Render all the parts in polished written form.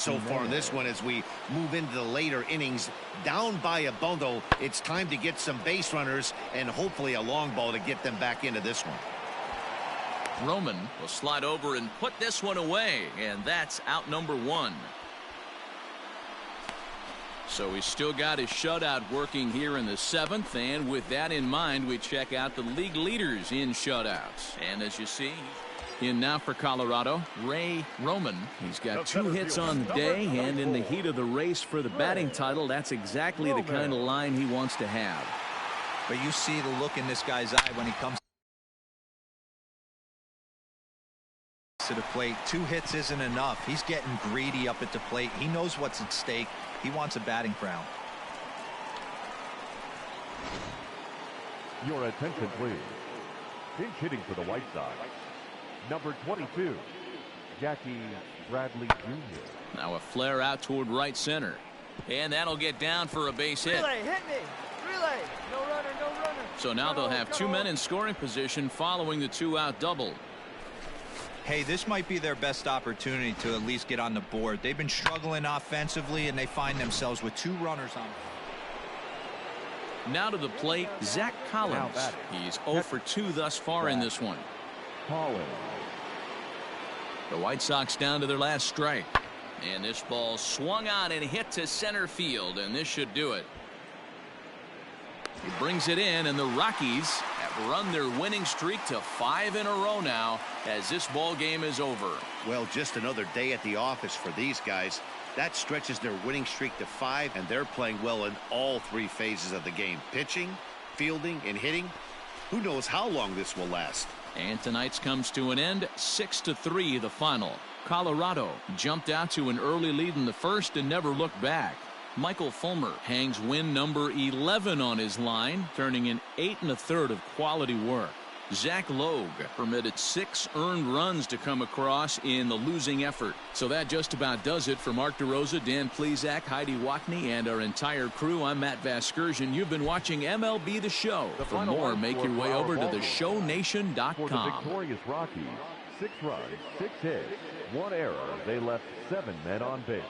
so far in this one as we move into the later innings. Down by a bundle, it's time to get some base runners and hopefully a long ball to get them back into this one. Roman will slide over and put this one away, and that's out number one. So he's still got his shutout working here in the seventh, and with that in mind, we check out the league leaders in shutouts. And as you see, in now for Colorado, Ray Roman. He's got 2 hits on the day, and in the heat of the race for the batting title, that's exactly the kind of line he wants to have. But you see the look in this guy's eye when he comes to the plate. 2 hits isn't enough. He's getting greedy up at the plate. He knows what's at stake. He wants a batting crown. Your attention, please. Pinch hitting for the White Sox, number 22, Jackie Bradley Jr. Now a flare out toward right center, and that'll get down for a base hit. Relay, hit me. Relay. No runner, no runner. So now they'll have 2 men in scoring position following the 2-out double. Hey, this might be their best opportunity to at least get on the board. They've been struggling offensively, and they find themselves with 2 runners on. Now to the plate, Zach Collins. He's 0 for 2 thus far in this one. The White Sox down to their last strike. And this ball swung on and hit to center field, and this should do it. He brings it in, and the Rockies have run their winning streak to 5 in a row now as this ball game is over. Well, just another day at the office for these guys. That stretches their winning streak to 5, and they're playing well in all 3 phases of the game. Pitching, fielding, and hitting. Who knows how long this will last. And tonight's comes to an end, 6-3 the final. Colorado jumped out to an early lead in the first and never looked back. Michael Fulmer hangs win number 11 on his line, turning in 8 1/3 of quality work. Zach Logue permitted 6 earned runs to come across in the losing effort. So that just about does it for Mark DeRosa, Dan Plesac, Heidi Watney, and our entire crew. I'm Matt Vasgersian. You've been watching MLB The Show. For more, make your way over to theshownation.com. For the victorious Rockies, 6 runs, 6 hits, 1 error. They left 7 men on base.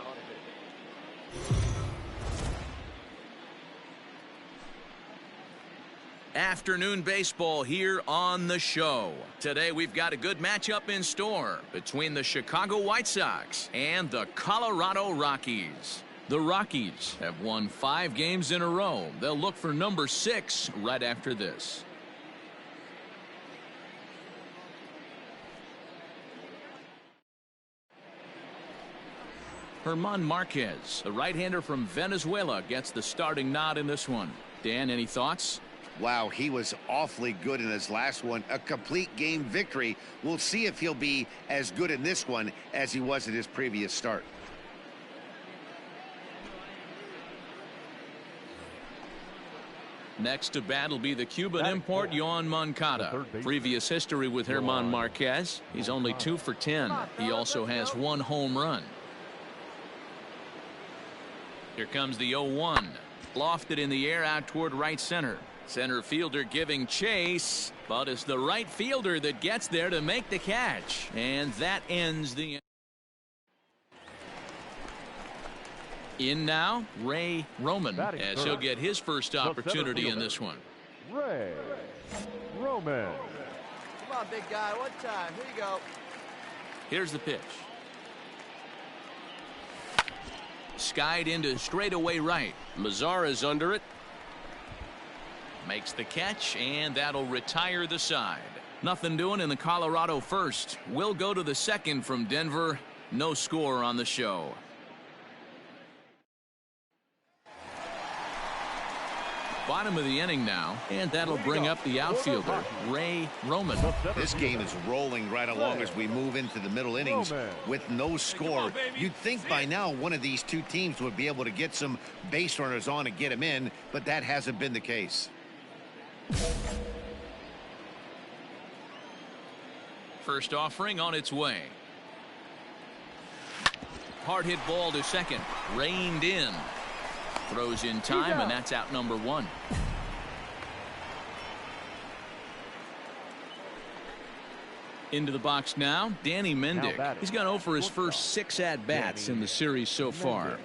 Afternoon baseball here on the show. Today we've got a good matchup in store between the Chicago White Sox and the Colorado Rockies. The Rockies have won 5 games in a row. They'll look for number 6 right after this. German Marquez, the right-hander from Venezuela, gets the starting nod in this one. Dan, any thoughts? Wow, he was awfully good in his last one. A complete game victory. We'll see if he'll be as good in this one as he was in his previous start. Next to bat will be the Cuban import, Yoan Moncada. Previous history with German Marquez. He's only 2 for 10. He also has 1 home run. Here comes the 0-1. Lofted in the air out toward right center. Center fielder giving chase, but it's the right fielder that gets there to make the catch. And that ends the in now, Ray Roman, as he'll get his first opportunity in this one. Ray Roman. Come on, big guy. One time. Here you go. Here's the pitch. Skied into straightaway right. Mazara's under it. Makes the catch, and that'll retire the side. Nothing doing in the Colorado first. We'll go to the second from Denver. No score on the show. Bottom of the inning now, and that'll bring up the outfielder, Ray Roman. This game is rolling right along as we move into the middle innings with no score. You'd think by now one of these 2 teams would be able to get some base runners on and get them in, but that hasn't been the case. First offering on its way. Hard hit ball to second. Reined in. Throws in time, and that's out number 1. Into the box now, Danny Mendick. He's gone over his first 6 at-bats in the series so far.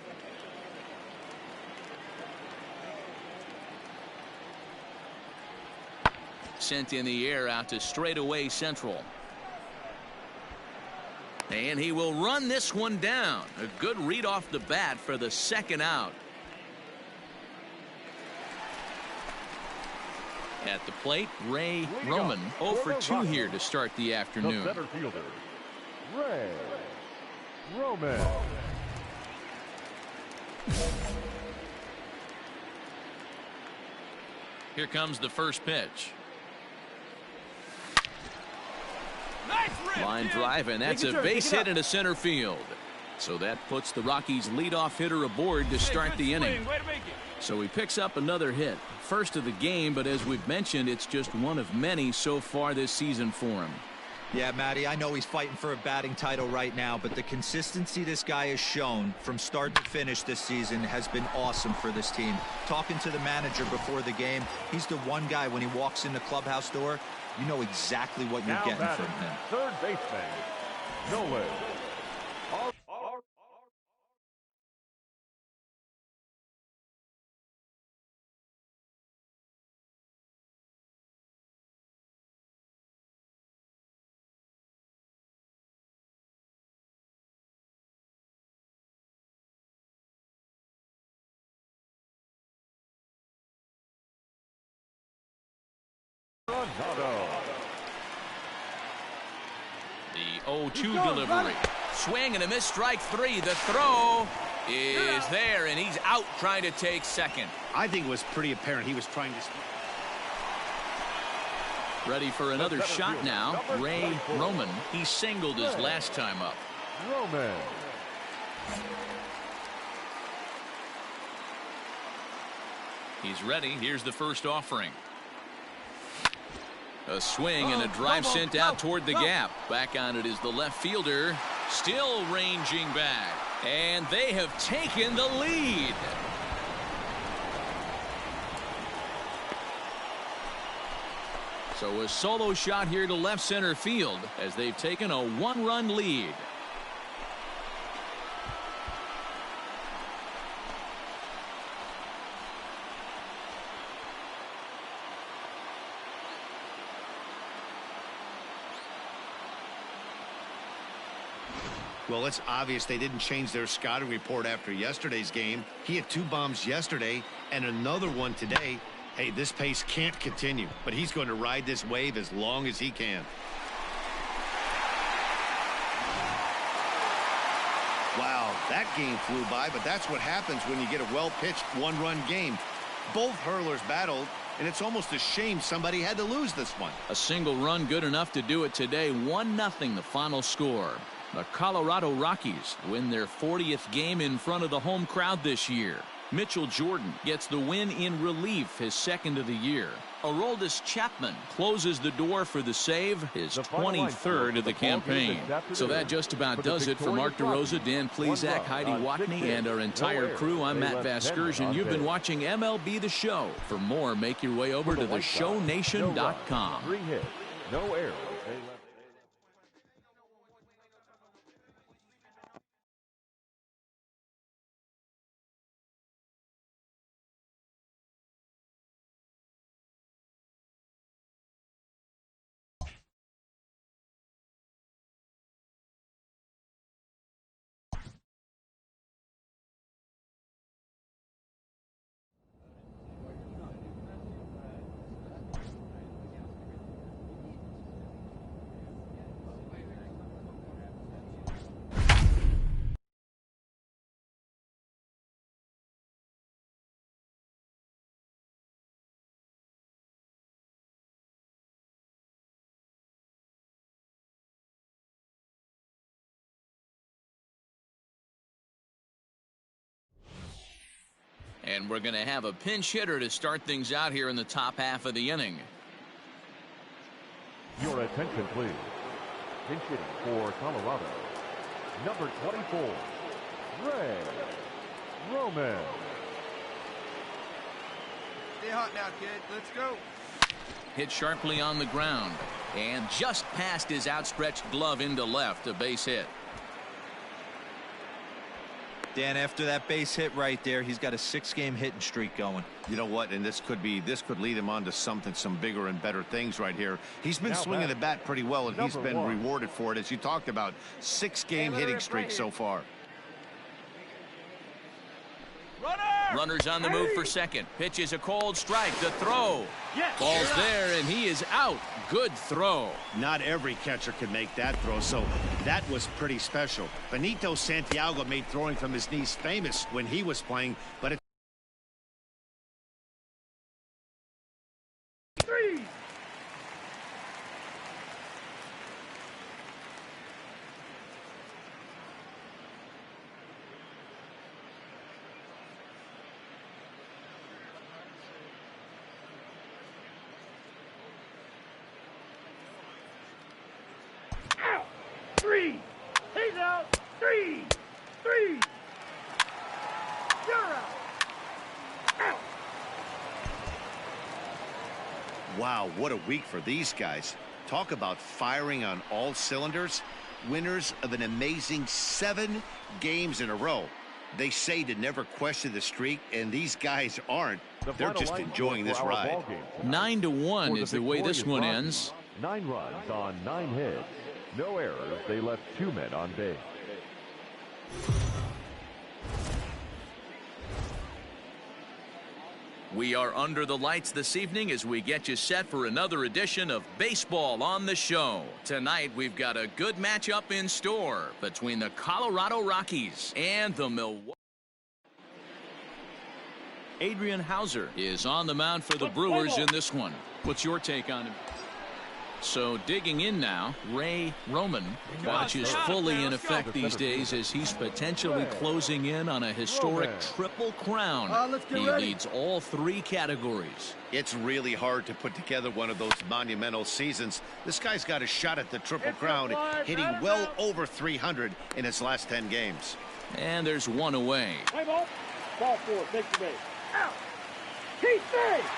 Sent in the air out to straightaway central. And he will run this one down. A good read off the bat for the second out. At the plate, Ray Roman, 0 for 2 here to start the afternoon. The center fielder, Ray Roman. Here comes the first pitch. Line drive, and that's a base hit into center field. So that puts the Rockies' leadoff hitter aboard to start the inning. So he picks up another hit. First of the game, but as we've mentioned, it's just one of many so far this season for him. Yeah, Matty, I know he's fighting for a batting title right now, but the consistency this guy has shown from start to finish this season has been awesome for this team. Talking to the manager before the game, he's the one guy when he walks in the clubhouse door, you know exactly what you're getting from him. Third baseman, Nolan. The 0-2 delivery. Swing and a miss, strike 3. The throw is there, and he's out trying to take second. I think it was pretty apparent he was trying to... Ready for another shot now. Ray Roman. He singled his last time up. Roman. He's ready. Here's the first offering. A swing and a drive sent out toward the gap. Back on it is the left fielder. Still ranging back. And they have taken the lead. So a solo shot here to left center field as they've taken a 1-run lead. Well, it's obvious they didn't change their scouting report after yesterday's game. He had 2 bombs yesterday and another one today. Hey, this pace can't continue, but he's going to ride this wave as long as he can. Wow, that game flew by, but that's what happens when you get a well-pitched 1-run game. Both hurlers battled, and it's almost a shame somebody had to lose this one. A single run good enough to do it today. 1-0 the final score. The Colorado Rockies win their 40th game in front of the home crowd this year. Mitchell Jordan gets the win in relief, his second of the year. Aroldis Chapman closes the door for the save, his 23rd of the campaign. So that just about does it for Mark DeRosa, Dan Plesac, Heidi Watney, and our entire crew. I'm Matt Vasgersian. You've been watching MLB The Show. For more, make your way over to theshownation.com. 3 hits, no errors. And we're going to have a pinch hitter to start things out here in the top half of the inning. Your attention, please. Pinch hitting for Colorado, number 24, Ray Roman. Stay hot now, kid. Let's go. Hit sharply on the ground. And just past his outstretched glove into left, a base hit. Dan, after that base hit right there, he's got a 6-game hitting streak going. You know what? And this could lead him on to some bigger and better things right here. He's been swinging the bat pretty well, and he's been rewarded for it, as you talked about. 6-game hitting streak so far. Runners on the move for second. Pitch is a cold strike. The throw. Ball's there, and he is out. Good throw. Not every catcher can make that throw, so that was pretty special. Benito Santiago made throwing from his knees famous when he was playing, but it's He's out. 3. You're out. wow, what a week for these guys. Talk about firing on all cylinders. Winners of an amazing 7 games in a row. They say to never question the streak, and these guys aren't. They're just enjoying this ride. 9-1 is the way this one ends. 9 runs on 9 hits. No errors. They left 2 men on base. We are under the lights this evening as we get you set for another edition of Baseball on the Show. Tonight, we've got a good matchup in store between the Colorado Rockies and the Milwaukee. Adrian Hauser is on the mound for the Brewers in this one. What's your take on him? So digging in now, Ray Roman watches fully in effect these days as he's potentially closing in on a historic triple crown. He leads all 3 categories. It's really hard to put together one of those monumental seasons. This guy's got a shot at the triple crown, hitting well over 300 in his last 10 games. And there's one away. Ball 4, take the base. Out. Keep safe.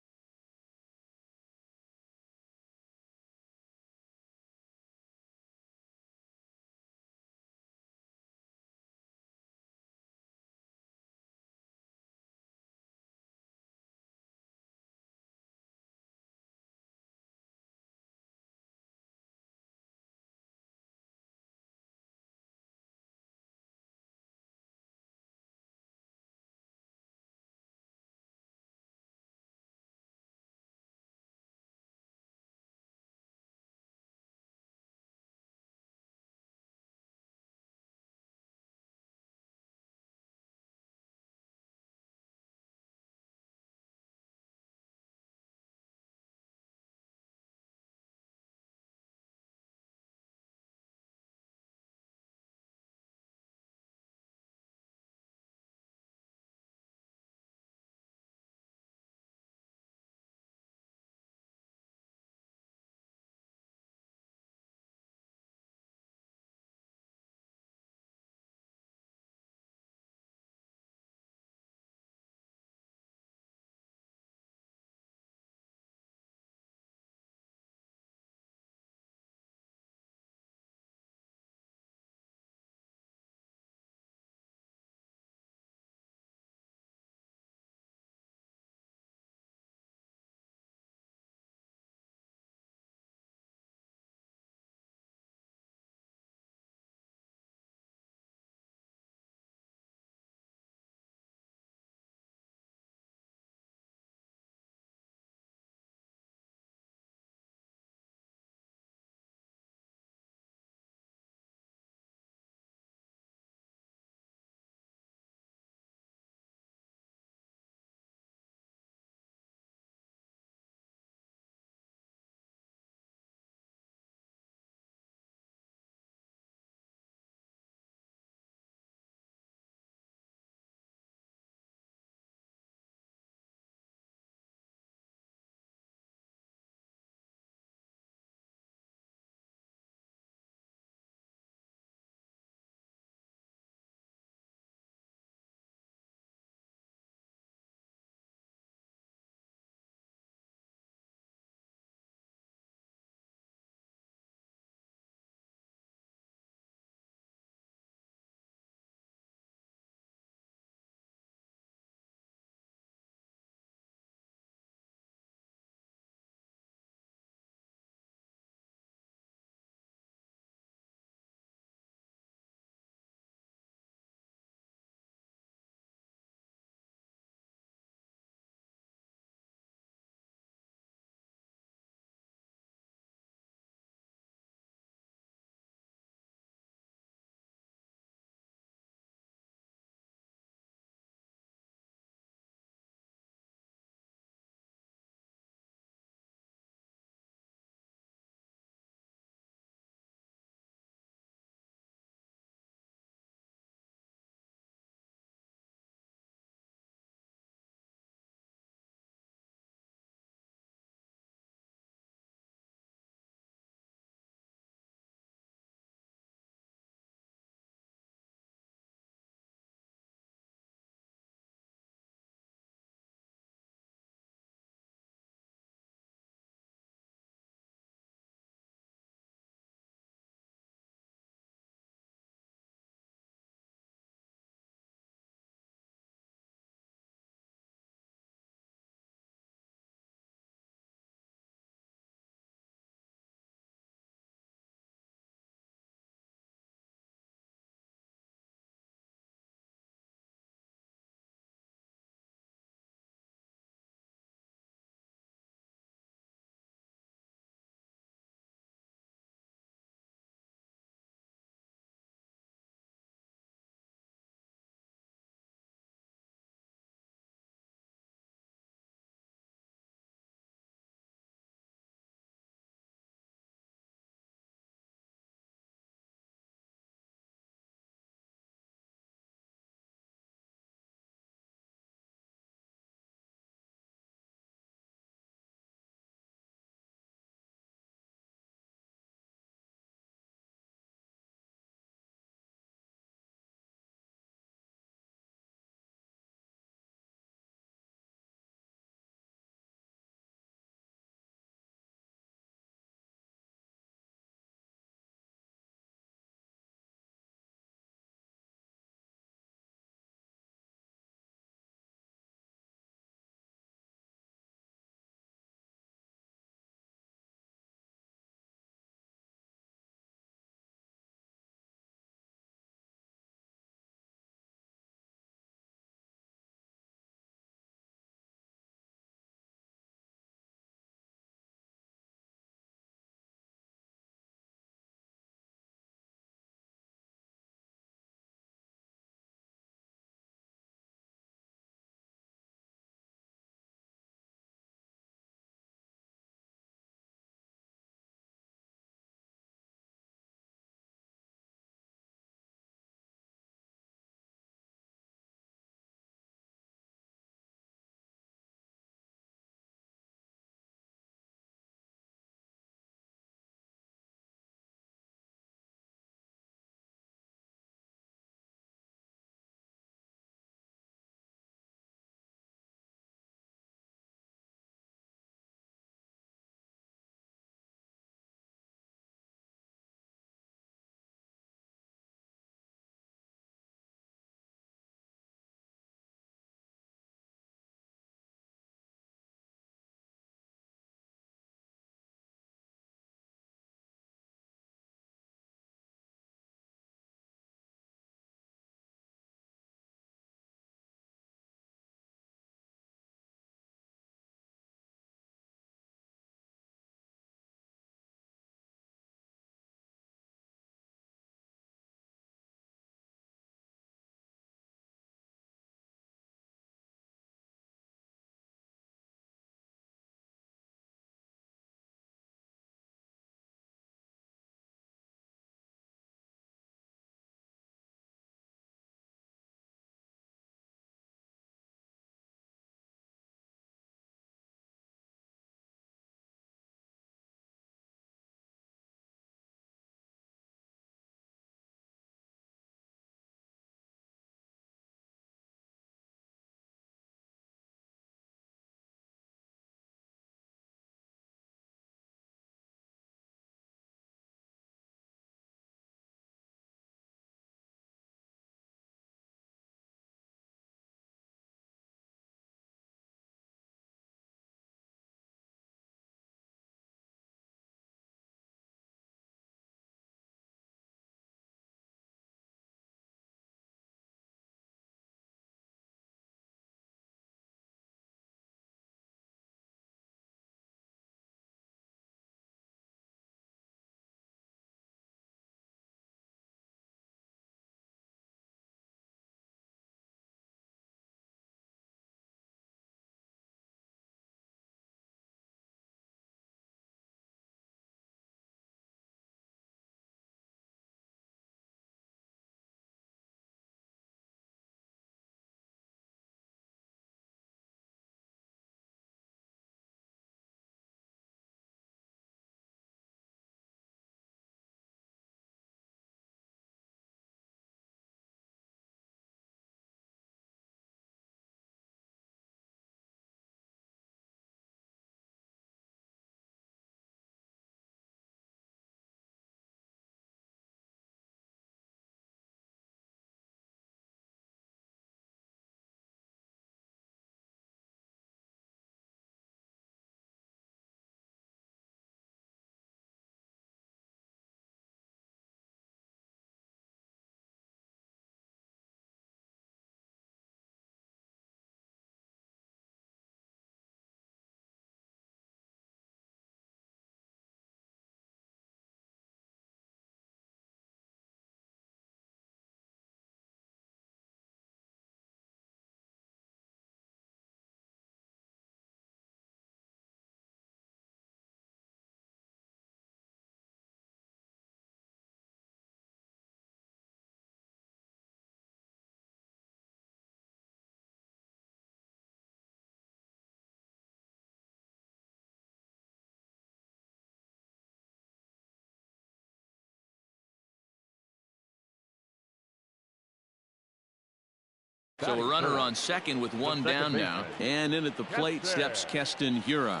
So a runner on second with one down now. And in at the plate steps Keston Hiura.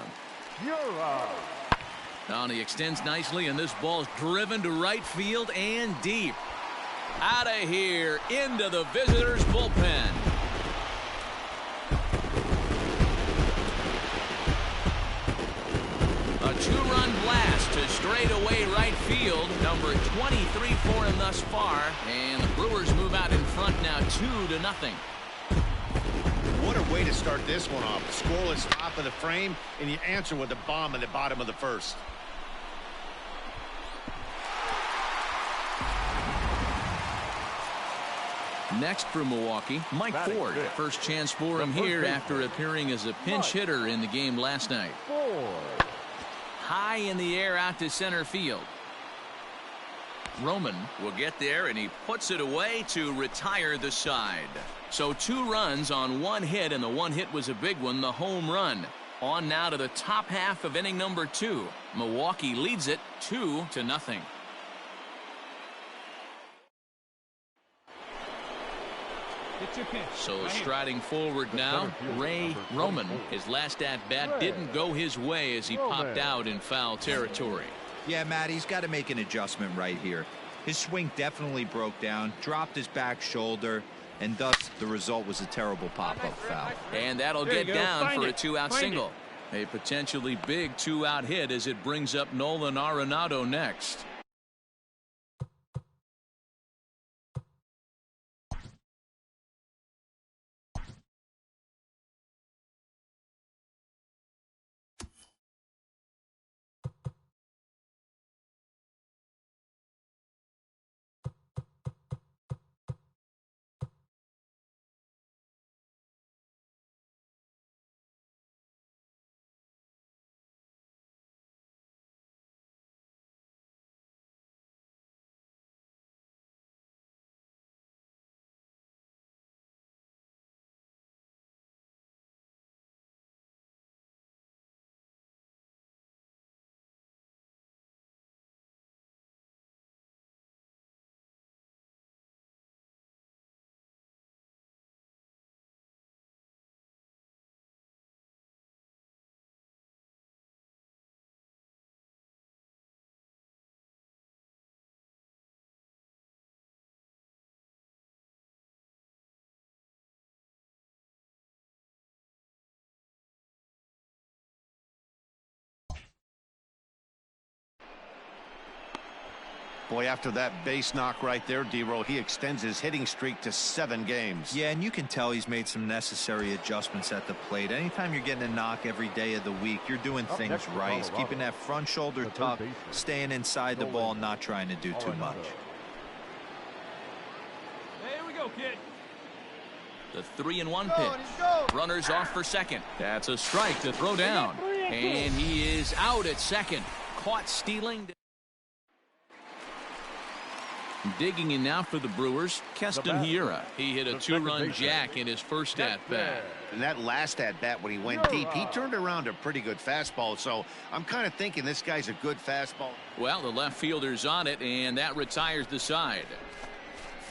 Now he extends nicely, and this ball's driven to right field and deep. Out of here into the visitors' bullpen. A two-run blast to straightaway right field. Number 23 for him thus far. And the Brewers move out in front now 2-0. What a way to start this one off. Scoreless top of the frame, and you answer with a bomb in the bottom of the first. Next for Milwaukee, Mike Ford. First chance for him here after appearing as a pinch hitter in the game last night. High in the air out to center field. Roman will get there, and he puts it away to retire the side. So 2 runs on 1 hit, and the 1 hit was a big one, the home run. On now to the top half of inning number 2. Milwaukee leads it 2-0. So striding forward now, Ray Roman. His last at-bat didn't go his way as he popped out in foul territory. Yeah, Matt, he's got to make an adjustment right here. His swing definitely broke down, dropped his back shoulder, and thus the result was a terrible pop-up foul. And that'll get down for a 2-out single. A potentially big 2-out hit as it brings up Nolan Arenado next. Boy, after that base knock right there, D-Roll, he extends his hitting streak to 7 games. Yeah, and you can tell he's made some necessary adjustments at the plate. Anytime you're getting a knock every day of the week, you're doing things right. He's keeping that front shoulder tucked, staying inside the ball, not trying to do too much. Here we go, kid. The 3-1 pitch. Runners off for second. That's a strike to throw down. And he is out at second. Caught stealing. Digging in now for the Brewers, Keston Hiura. He hit a 2-run jack in his first at-bat. And that last at-bat when he went deep, he turned around a pretty good fastball. So I'm kind of thinking this guy's a good fastball. Well, the left fielder's on it, and that retires the side.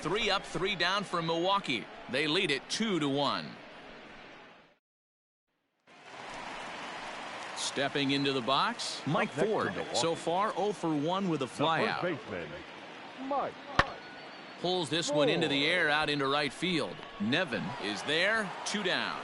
3 up, 3 down for Milwaukee. They lead it 2-1. Stepping into the box, Mike Ford. So far 0 for 1 with a flyout. Pulls this one into the air out into right field. Nevin is there, 2 down.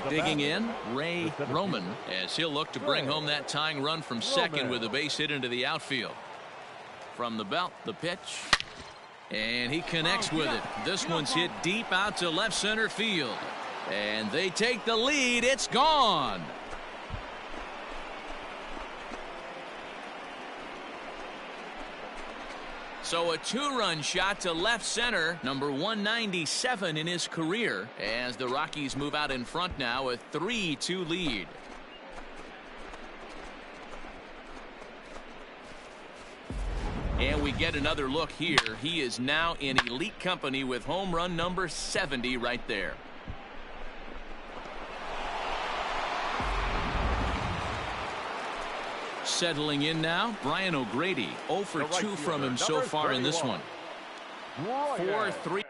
Digging in, Ray Roman, as he'll look to bring home that tying run from second with a base hit into the outfield. From the belt, the pitch. And he connects with it. This one's hit deep out to left center field. And they take the lead. It's gone. So a two-run shot to left center, number 197 in his career, as the Rockies move out in front now, a 3-2 lead. And we get another look here. He is now in elite company with home run number 70 right there. Settling in now, Brian O'Grady. 0 for 2 from him so far in this one. 4-3.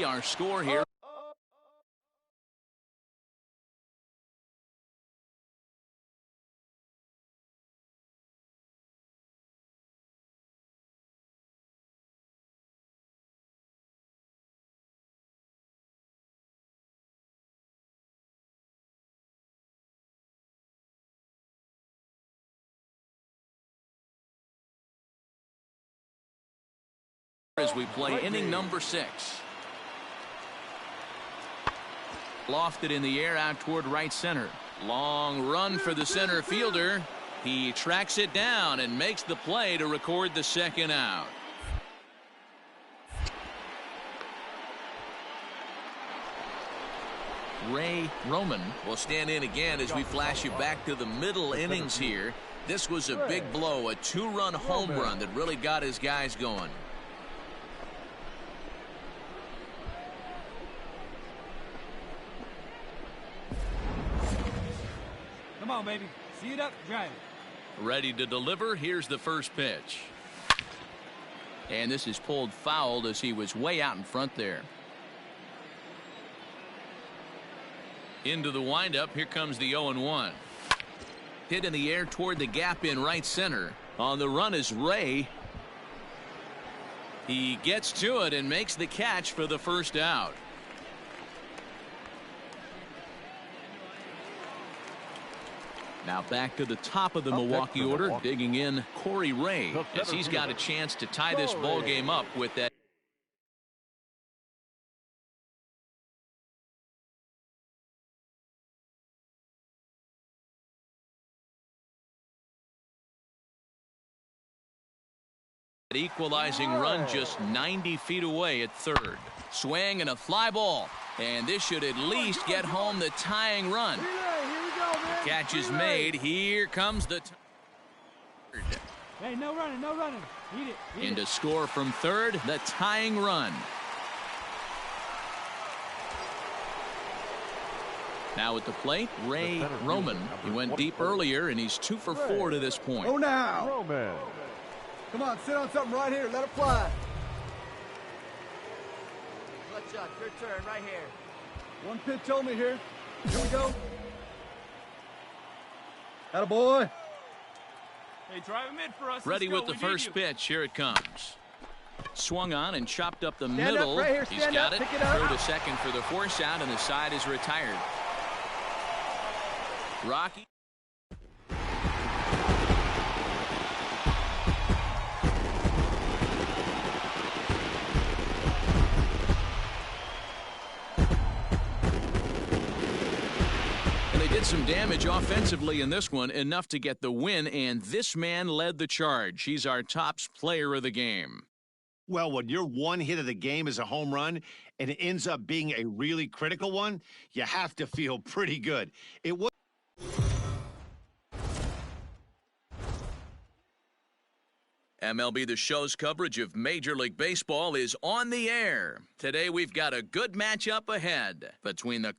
Our score here. As we play inning number 6. Lofted in the air out toward right center. Long run for the center fielder. He tracks it down and makes the play to record the second out. Ray Roman will stand in again as we flash you back to the middle innings here. This was a big blow, a 2-run home run that really got his guys going. Come on, baby. See it up, drive it. Ready to deliver. Here's the first pitch. And this is pulled foul as he was way out in front there. Into the windup. Here comes the 0-1. Hit in the air toward the gap in right center. On the run is Ray. He gets to it and makes the catch for the first out. Now back to the top of the Milwaukee order, digging in Corey Ray, as he's got a chance to tie this ball game up with that. Equalizing run just 90 feet away at third. Swing and a fly ball. And this should at least get home the tying run. Catch is made. Here comes the third. Hey, no running, no running. Eat it. And to score from third, the tying run. Now at the plate, Ray Roman. He went deep earlier, and he's 2 for 4 to this point. Oh, now. Roman. Come on, sit on something right here. Let it fly. Let's Chuck, your turn right here. One pitch only here. Here we go. Attaboy. Hey, drive him in for us. Ready with the first pitch. Here it comes. Swung on and chopped up the Stand middle. up, right here. He's Stand got up, it. pick it up. Throw to second for the force out, and the side is retired. Rocky. Did some damage offensively in this one, enough to get the win, and this man led the charge. He's our top player of the game. Well, when your one hit of the game is a home run and it ends up being a really critical one, you have to feel pretty good. It was MLB The Show's coverage of Major League Baseball is on the air. Today we've got a good matchup ahead between the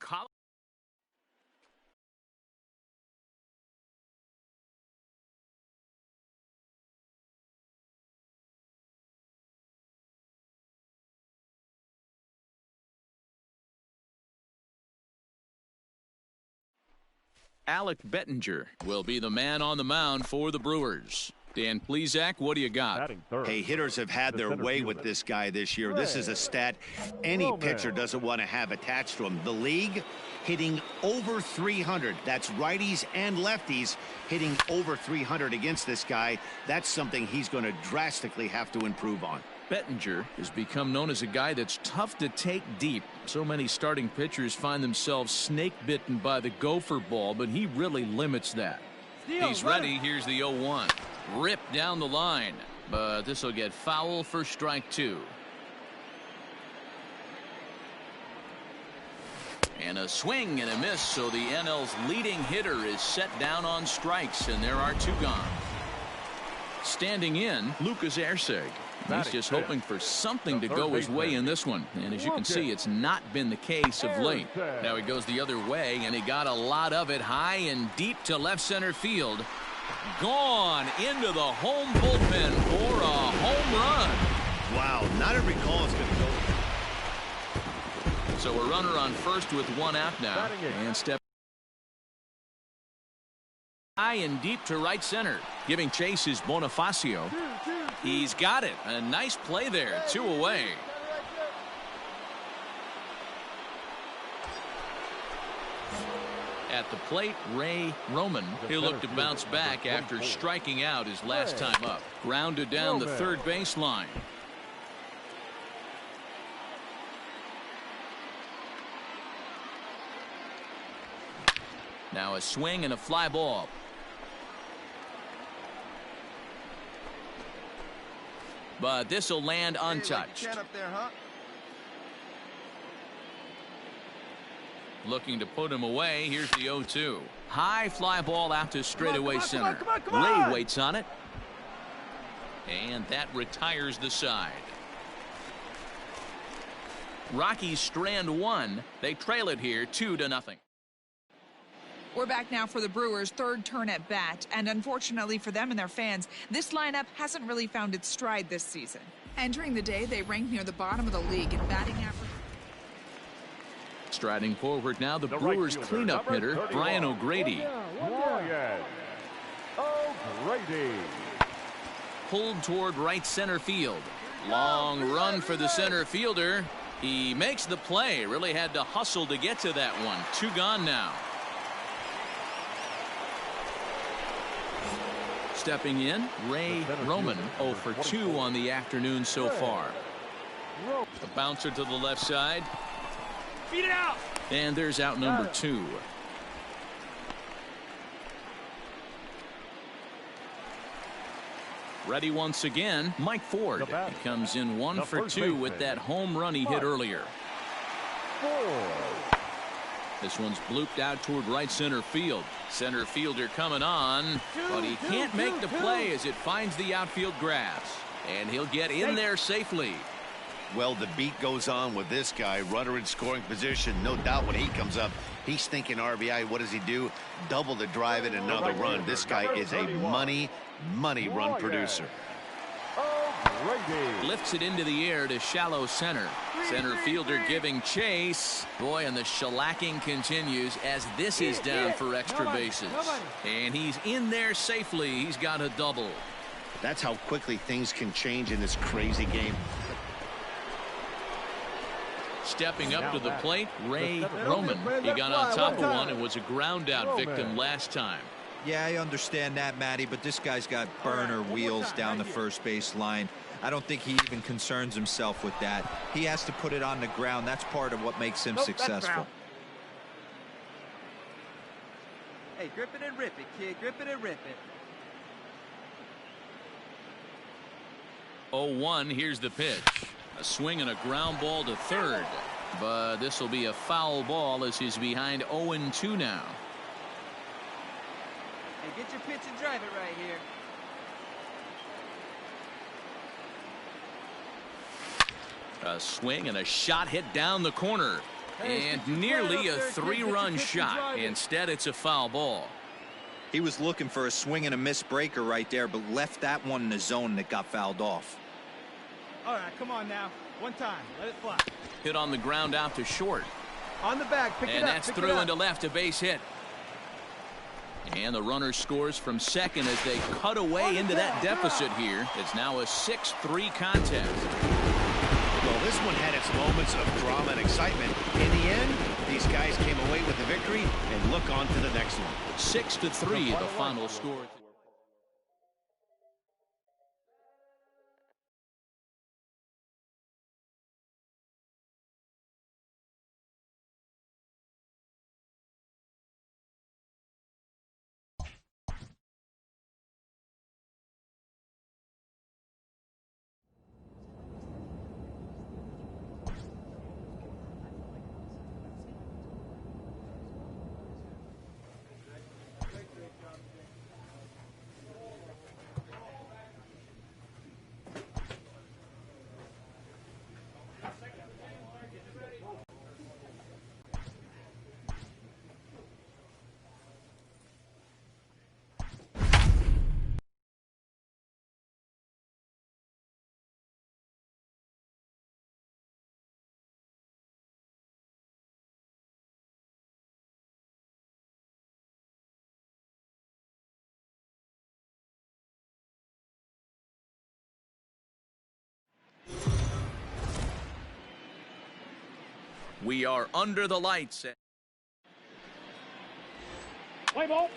Alec Bettinger will be the man on the mound for the Brewers. Dan Plesac, what do you got? Hey, hitters have had their way with this guy this year. This is a stat any pitcher doesn't want to have attached to him. The league hitting over 300. That's righties and lefties hitting over 300 against this guy. That's something he's going to drastically have to improve on. Bettinger has become known as a guy that's tough to take deep. So many starting pitchers find themselves snake bitten by the gopher ball, but he really limits that. He's ready. Here's the 0-1. Ripped down the line, but this will get foul for strike two. And a swing and a miss, so the NL's leading hitter is set down on strikes, and there are two gone. Standing in, Lucas Erceg. He's just hoping for something to go his way in this one. And as you can see, it's not been the case of late. Now he goes the other way, and he got a lot of it high and deep to left center field. Gone into the home bullpen for a home run. Wow, not every call is going to go. So a runner on first with one out now. And step high and deep to right center. Giving chase is Bonifacio. He's got it. A nice play there. 2 away. At the plate, Ray Roman. He'll look to bounce back after striking out his last time up. Grounded down the third baseline. Now a swing and a fly ball. But this will land untouched. Looking to put him away. Here's the 0-2. High fly ball out to straightaway center. Ray waits on it. And that retires the side. Rockies strand one. They trail it here 2-0. We're back now for the Brewers' third turn at bat, and unfortunately for them and their fans, this lineup hasn't really found its stride this season. Entering the day, they ranked near the bottom of the league in batting average. Striding forward now, the Brewers' cleanup hitter, Brian O'Grady. Pulled toward right center field. Long run for the center fielder. He makes the play. Really had to hustle to get to that one. 2 gone now. Stepping in, Ray Roman, 0 for 2 on the afternoon so far. A bouncer to the left side. Beat it out. And there's out number 2. Ready once again, Mike Ford. He comes in 1 for 2 with that home run he hit earlier. This one's blooped out toward right center field. Center fielder coming on, but he can't make the play as it finds the outfield grass. And he'll get in there safely. Well, the beat goes on with this guy. Runner in scoring position. No doubt when he comes up, he's thinking RBI. What does he do? Double the drive in another run. This guy is a money run producer. Lifts it into the air to shallow center. Center fielder giving chase. Boy, and the shellacking continues as this is down for extra bases. And he's in there safely. He's got a double. That's how quickly things can change in this crazy game. Stepping up to the plate, Ray Roman. He got on top of one and was a ground out victim last time. Yeah, I understand that, Matty, but this guy's got burner wheels down the first base line. I don't think he even concerns himself with that. He has to put it on the ground. That's part of what makes him successful. Hey, grip it and rip it, kid. Grip it and rip it. 0-1, here's the pitch. A swing and a ground ball to third. But this will be a foul ball as he's behind 0-2 now. Hey, get your pitch and drive it right here. A swing and a shot hit down the corner. And nearly a 3-run shot. Instead, it's a foul ball. He was looking for a swing and a miss breaker right there, but left that one in the zone that got fouled off. All right, come on now. One time. Let it fly. Hit on the ground out to short. On the back. Pick it up. And that's through into left, a base hit. And the runner scores from second as they cut away into that deficit here. It's now a 6-3 contest. Well, this one had its moments of drama and excitement. In the end, these guys came away with the victory and look on to the next one. 6-3, the final score. We are under the lights. Play ball.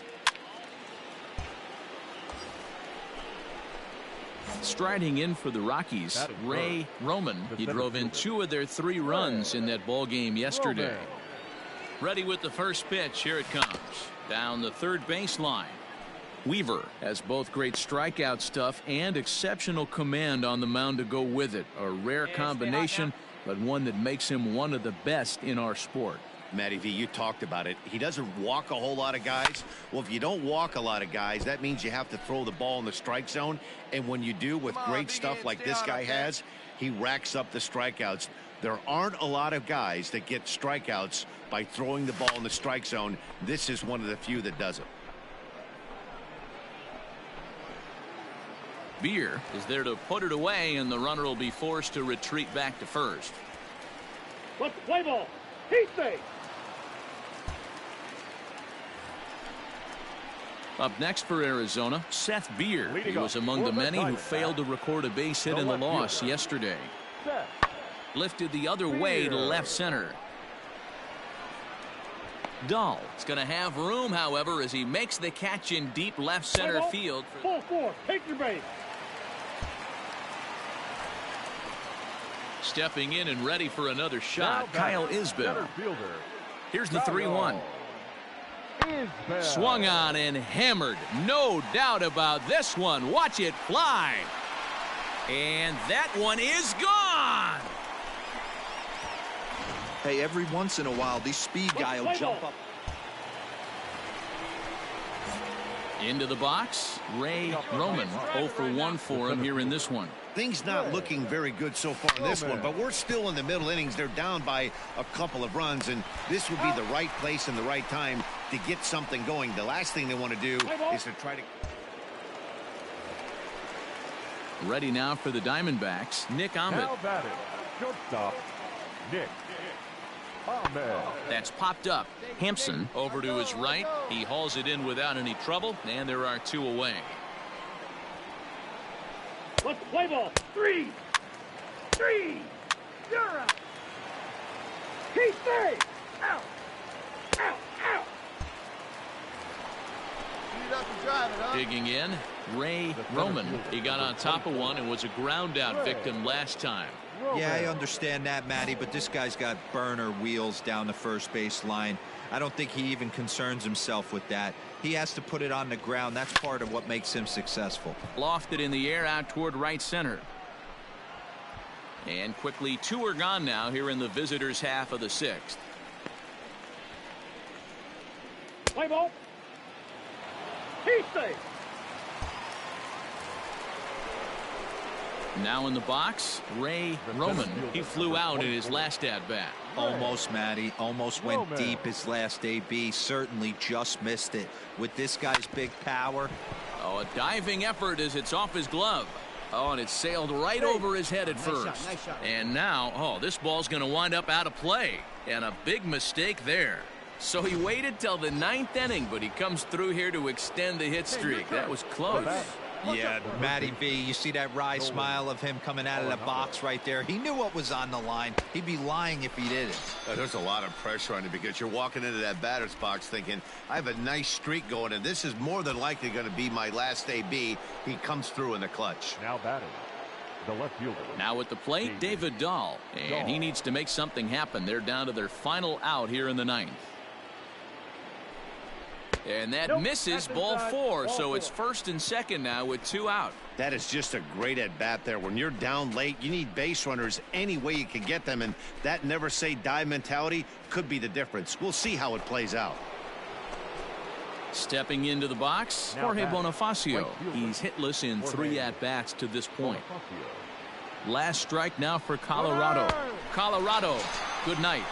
Striding in for the Rockies, Ray Roman. He drove in 2 of their 3 runs in that ball game yesterday. Ready with the first pitch. Here it comes. Down the third baseline. Weaver has both great strikeout stuff and exceptional command on the mound to go with it. A rare combination, but one that makes him one of the best in our sport. Matty V, you talked about it. He doesn't walk a whole lot of guys. Well, if you don't walk a lot of guys, that means you have to throw the ball in the strike zone. And when you do with great stuff like this guy has, he racks up the strikeouts. There aren't a lot of guys that get strikeouts by throwing the ball in the strike zone. This is one of the few that does it. Beer is there to put it away, and the runner will be forced to retreat back to first. Let's play ball. Heat safe. Up next for Arizona, Seth Beer. He was among the many who failed to record a base hit in the loss yesterday. Lifted the other way to left center. Dahl is going to have room, however, as he makes the catch in deep left center field. Full force. Take your base. Stepping in and ready for another shot, Kyle Isbell. Here's the 3-1. Swung on and hammered. No doubt about this one. Watch it fly. And that one is gone. Hey, every once in a while, these speed guys will jump up. Into the box, Ray Roman. 0 for 1 for him here in this one. Things not looking very good so far in this one, but we're still in the middle innings. They're down by a couple of runs, and this would be the right place and the right time to get something going. The last thing they want to do is to try to... Ready now for the Diamondbacks, Nick Ahmed. Now batting, shortstop, Nick Ahmed. That's popped up. Hampson over to his right. He hauls it in without any trouble, and there are 2 away. Let's play ball. 3. You're out. Heat safe. Out. Digging in, Ray Roman. He got on top of one and was a ground out victim last time. Yeah, I understand that, Matty, but this guy's got burner wheels down the first base line. I don't think he even concerns himself with that. He has to put it on the ground. That's part of what makes him successful. Lofted in the air out toward right center. And quickly 2 are gone now here in the visitors' half of the 6th. Play ball. He stays. Now in the box, Ray Roman. He flew out in his last at-bat. Almost, Matty. Almost went deep his last AB. Certainly just missed it. With this guy's big power. Oh, a diving effort as it's off his glove. Oh, and it sailed right over his head at first. Nice shot. And now, oh, this ball's going to wind up out of play. And a big mistake there. So he waited till the 9th inning, but he comes through here to extend the hit streak. That was close. Yeah, Matty V, you see that wry smile of him coming out of the box right there. He knew what was on the line. He'd be lying if he didn't. There's a lot of pressure on you because you're walking into that batter's box thinking, I have a nice streak going, and this is more than likely going to be my last AB. He comes through in the clutch. Now batting, the left fielder. Now at the plate, David Dahl. And he needs to make something happen. They're down to their final out here in the 9th. And that misses, ball 4, so it's 1st and 2nd now with 2 out. That is just a great at-bat there. When you're down late, you need base runners any way you can get them, and that never say die mentality could be the difference. We'll see how it plays out. Stepping into the box, Jorge Bonifacio. He's hitless in 3 at-bats to this point. Last strike now for Colorado. Colorado, good night.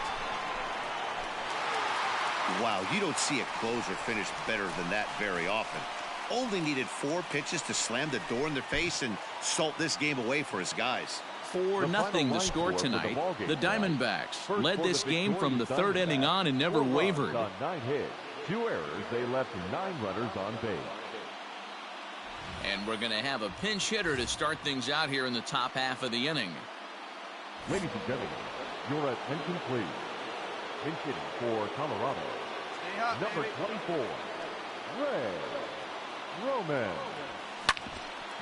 Wow, you don't see a closer finish better than that very often. Only needed 4 pitches to slam the door in their face and salt this game away for his guys. 4-0 the score tonight. The Diamondbacks led this game from the 3rd inning on and never wavered. On 9 hits, 2 errors, they left 9 runners on base. And we're going to have a pinch hitter to start things out here in the top half of the inning. Ladies and gentlemen, your attention please. Pinch hitting for Colorado, number 24, Ray Roman.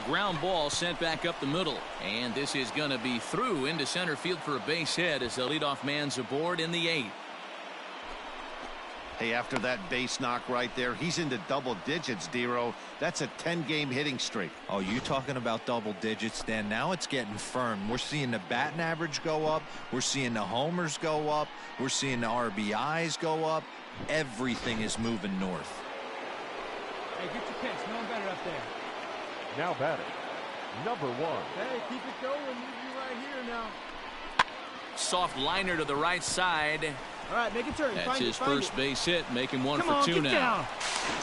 Ground ball sent back up the middle, and this is going to be through into center field for a base hit as the leadoff man's aboard in the 8th. Hey, after that base knock right there, he's into double digits, Dero. That's a 10-game hitting streak. Oh, you talking about double digits, Dan? Now it's getting firm. We're seeing the batting average go up. We're seeing the homers go up. We're seeing the RBIs go up. Everything is moving north. Hey, get your pitch. No one better up there. Now batting, number 1. Hey, keep it going. You're right here now. Soft liner to the right side. All right, make a turn. That's his first base hit, making 1 for 2 now. Down.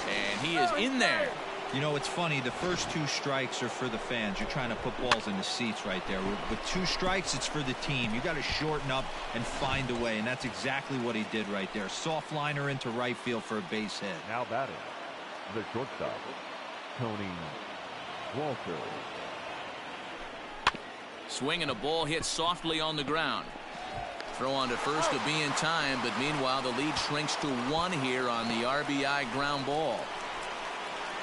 And he is in there. You know, it's funny. The first 2 strikes are for the fans. You're trying to put balls in the seats right there. With 2 strikes, it's for the team. You got to shorten up and find a way, and that's exactly what he did right there. Soft liner into right field for a base hit. Now batting, the shortstop, Tony Walter. Swinging a ball hit softly on the ground. Throw on to first to be in time, but meanwhile the lead shrinks to 1 here on the RBI ground ball.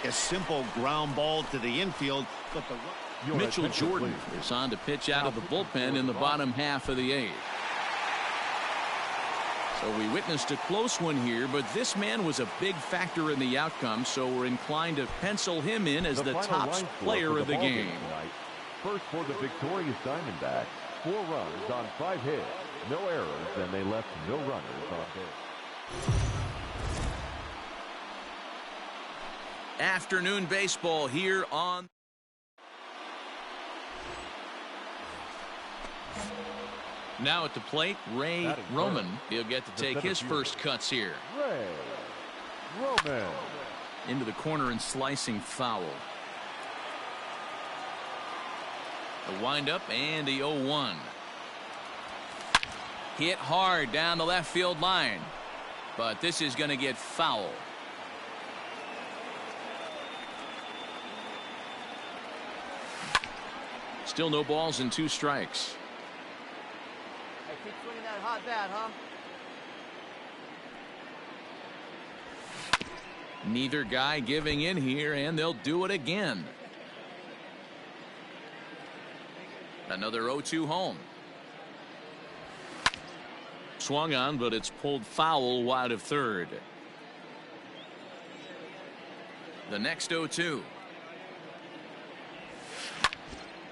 A simple ground ball to the infield, but the Mitchell Jordan is on to pitch out of the bullpen in the bottom half of the 8th. So we witnessed a close one here, but this man was a big factor in the outcome, so we're inclined to pencil him in as the top player of the game. First for the victorious Diamondbacks, 4 runs on 5 hits, no errors, and they left no runners on base. Afternoon baseball here on. Now at the plate, Ray Roman. He'll get to take his first cuts here. Ray Roman. Into the corner and slicing foul. The windup and the 0-1. Hit hard down the left field line. But this is going to get foul. Still no balls and 2 strikes. Hey, keep swinging that hot bat, huh? Neither guy giving in here, and they'll do it again. Another 0-2 home. Swung on, but it's pulled foul wide of third. The next 0-2.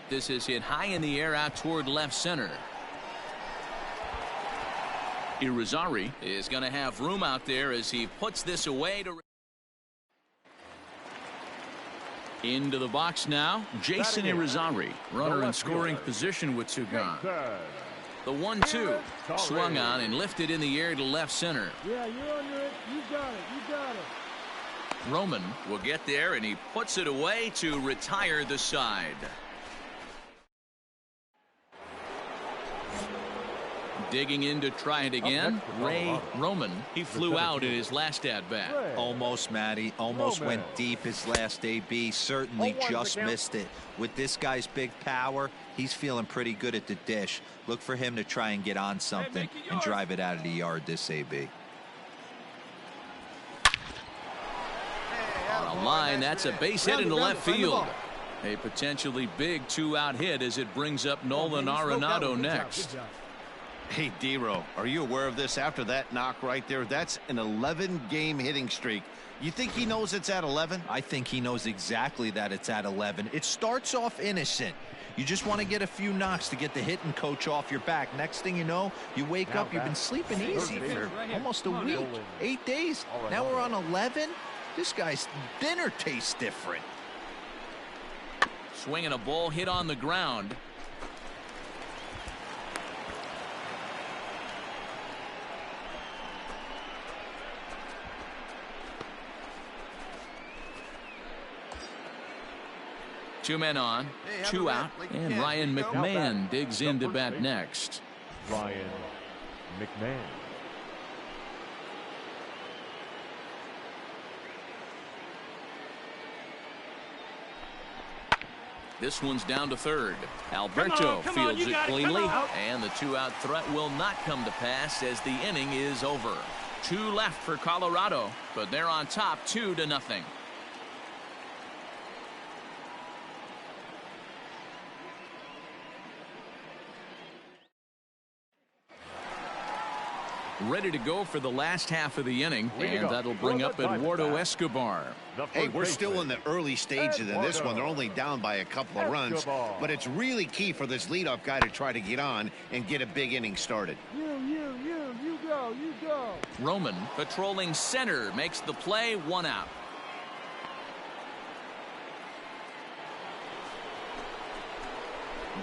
This is hit high in the air out toward left center. Irizarry is going to have room out there as he puts this away to into the box now. Jason Irizarry, runner in scoring position with two gone. The 1-2 swung on and lifted in the air to left center. Yeah, you're under it. You got it. You got it. Roman will get there and he puts it away to retire the side. Digging in to try it again, Ray Roman. He flew out in his last at-bat. Almost, Matty. Almost went deep his last AB. Certainly just missed it. With this guy's big power, he's feeling pretty good at the dish. Look for him to try and get on something and drive it out of the yard this AB. On a line, that's a base hit into left field. A potentially big two-out hit as it brings up Nolan Arenado next. Hey, D-Row, are you aware of this after that knock right there? That's an 11-game hitting streak. You think he knows it's at 11? I think he knows exactly that it's at 11. It starts off innocent. You just want to get a few knocks to get the hitting coach off your back. Next thing you know, you wake up, you've been sleeping easy for almost a week, 8 days. Now we're on 11. This guy's dinner tastes different. Swinging a ball hit on the ground. Two men on, two out, and Ryan McMahon digs into bat next. Ryan McMahon. This one's down to third. Alberto fields it cleanly, and the two-out threat will not come to pass as the inning is over. Two left for Colorado, but they're on top 2-0. Ready to go for the last half of the inning, and that'll bring up Eduardo Escobar. Hey, we're still in the early stages in this one. They're only down by a couple of runs, but it's really key for this leadoff guy to try to get on and get a big inning started. You go. Roman patrolling center makes the play, 1 out.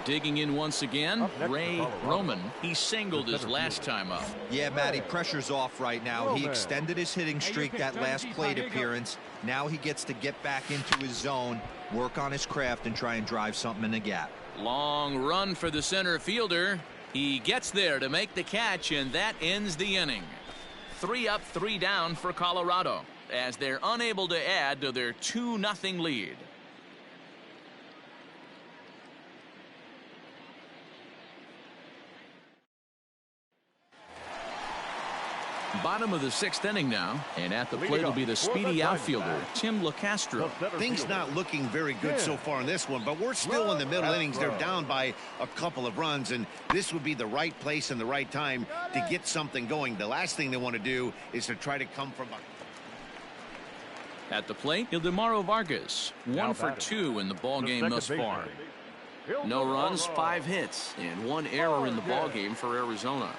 Digging in once again, Ray Roman. He singled his last time up. Yeah, Matty, pressure's off right now. He extended his hitting streak that last plate appearance. Now he gets to get back into his zone, work on his craft, and try and drive something in the gap. Long run for the center fielder. He gets there to make the catch, and that ends the inning. 3 up, 3 down for Colorado as they're unable to add to their 2-0 lead. Bottom of the 6th inning now, and at the plate will be the speedy outfielder Tim LaCastro. Things not looking very good so far in this one, but we're still in the middle innings. They're down by a couple of runs, and this would be the right place and the right time to get something going. The last thing they want to do is to try to come from at the plate, Ildemaro Vargas, 1 for 2 in the ball game thus far. No runs, 5 hits, and 1 error in the ball game for Arizona.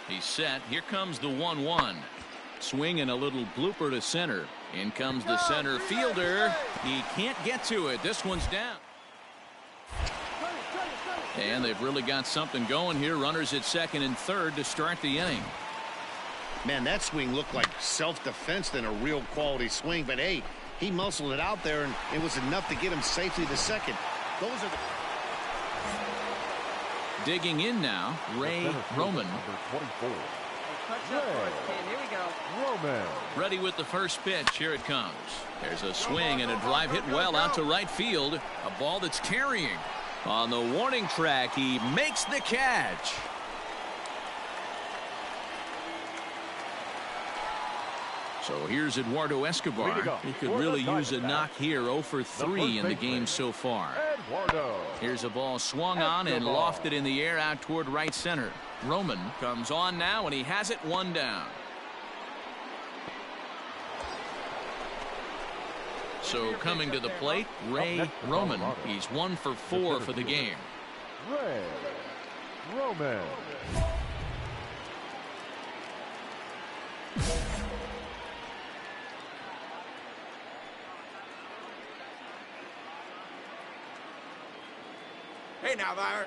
He's set. Here comes the 1-1. Swing and a little blooper to center. In comes the center fielder. He can't get to it. This one's down. And they've really got something going here. Runners at second and third to start the inning. Man, that swing looked like self-defense than a real quality swing. But, hey, he muscled it out there, and it was enough to get him safely to second. Those are the... Digging in now, Ray Roman. Number 24. Here we go. Roman. Ready with the first pitch. Here it comes. There's a swing and a drive hit well out to right field. A ball that's carrying. On the warning track, he makes the catch. So here's Eduardo Escobar. He could really use a knock here. 0 for 3 in the game so far. Here's a ball swung on and lofted in the air out toward right center. Roman comes on now, and he has it 1 down. So coming to the plate, Ray Roman. He's 1 for 4 for the game. Ray Roman. Hey now, Byron.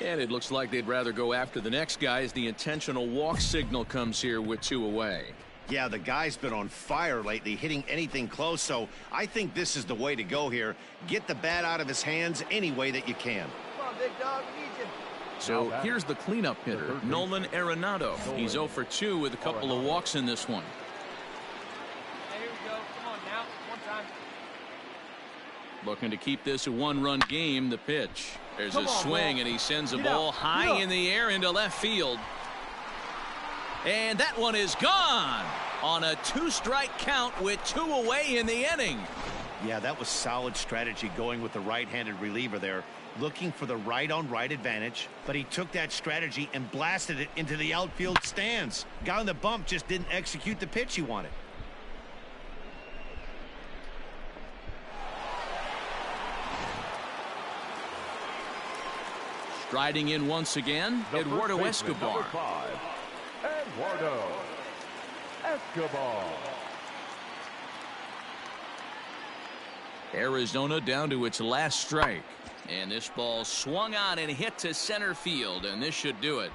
And it looks like they'd rather go after the next guy as the intentional walk signal comes here with 2 away. Yeah, the guy's been on fire lately, hitting anything close, so I think this is the way to go here. Get the bat out of his hands any way that you can. Come on, big dog. We need you. So here's the cleanup hitter, Nolan Arenado. He's 0 for 2 with a couple of walks in this one. Hey, here we go. Come on now. One time. Looking to keep this a 1-run game. The pitch. There's a swing, and he sends a ball high in the air into left field. And that one is gone on a 2-strike count with 2 away in the inning. Yeah, that was solid strategy going with the right-handed reliever there, looking for the right-on-right advantage, but he took that strategy and blasted it into the outfield stands. Guy on the bump just didn't execute the pitch he wanted. Striding in once again, Eduardo Escobar. Eduardo Escobar. Arizona down to its last strike. And this ball swung on and hit to center field, and this should do it.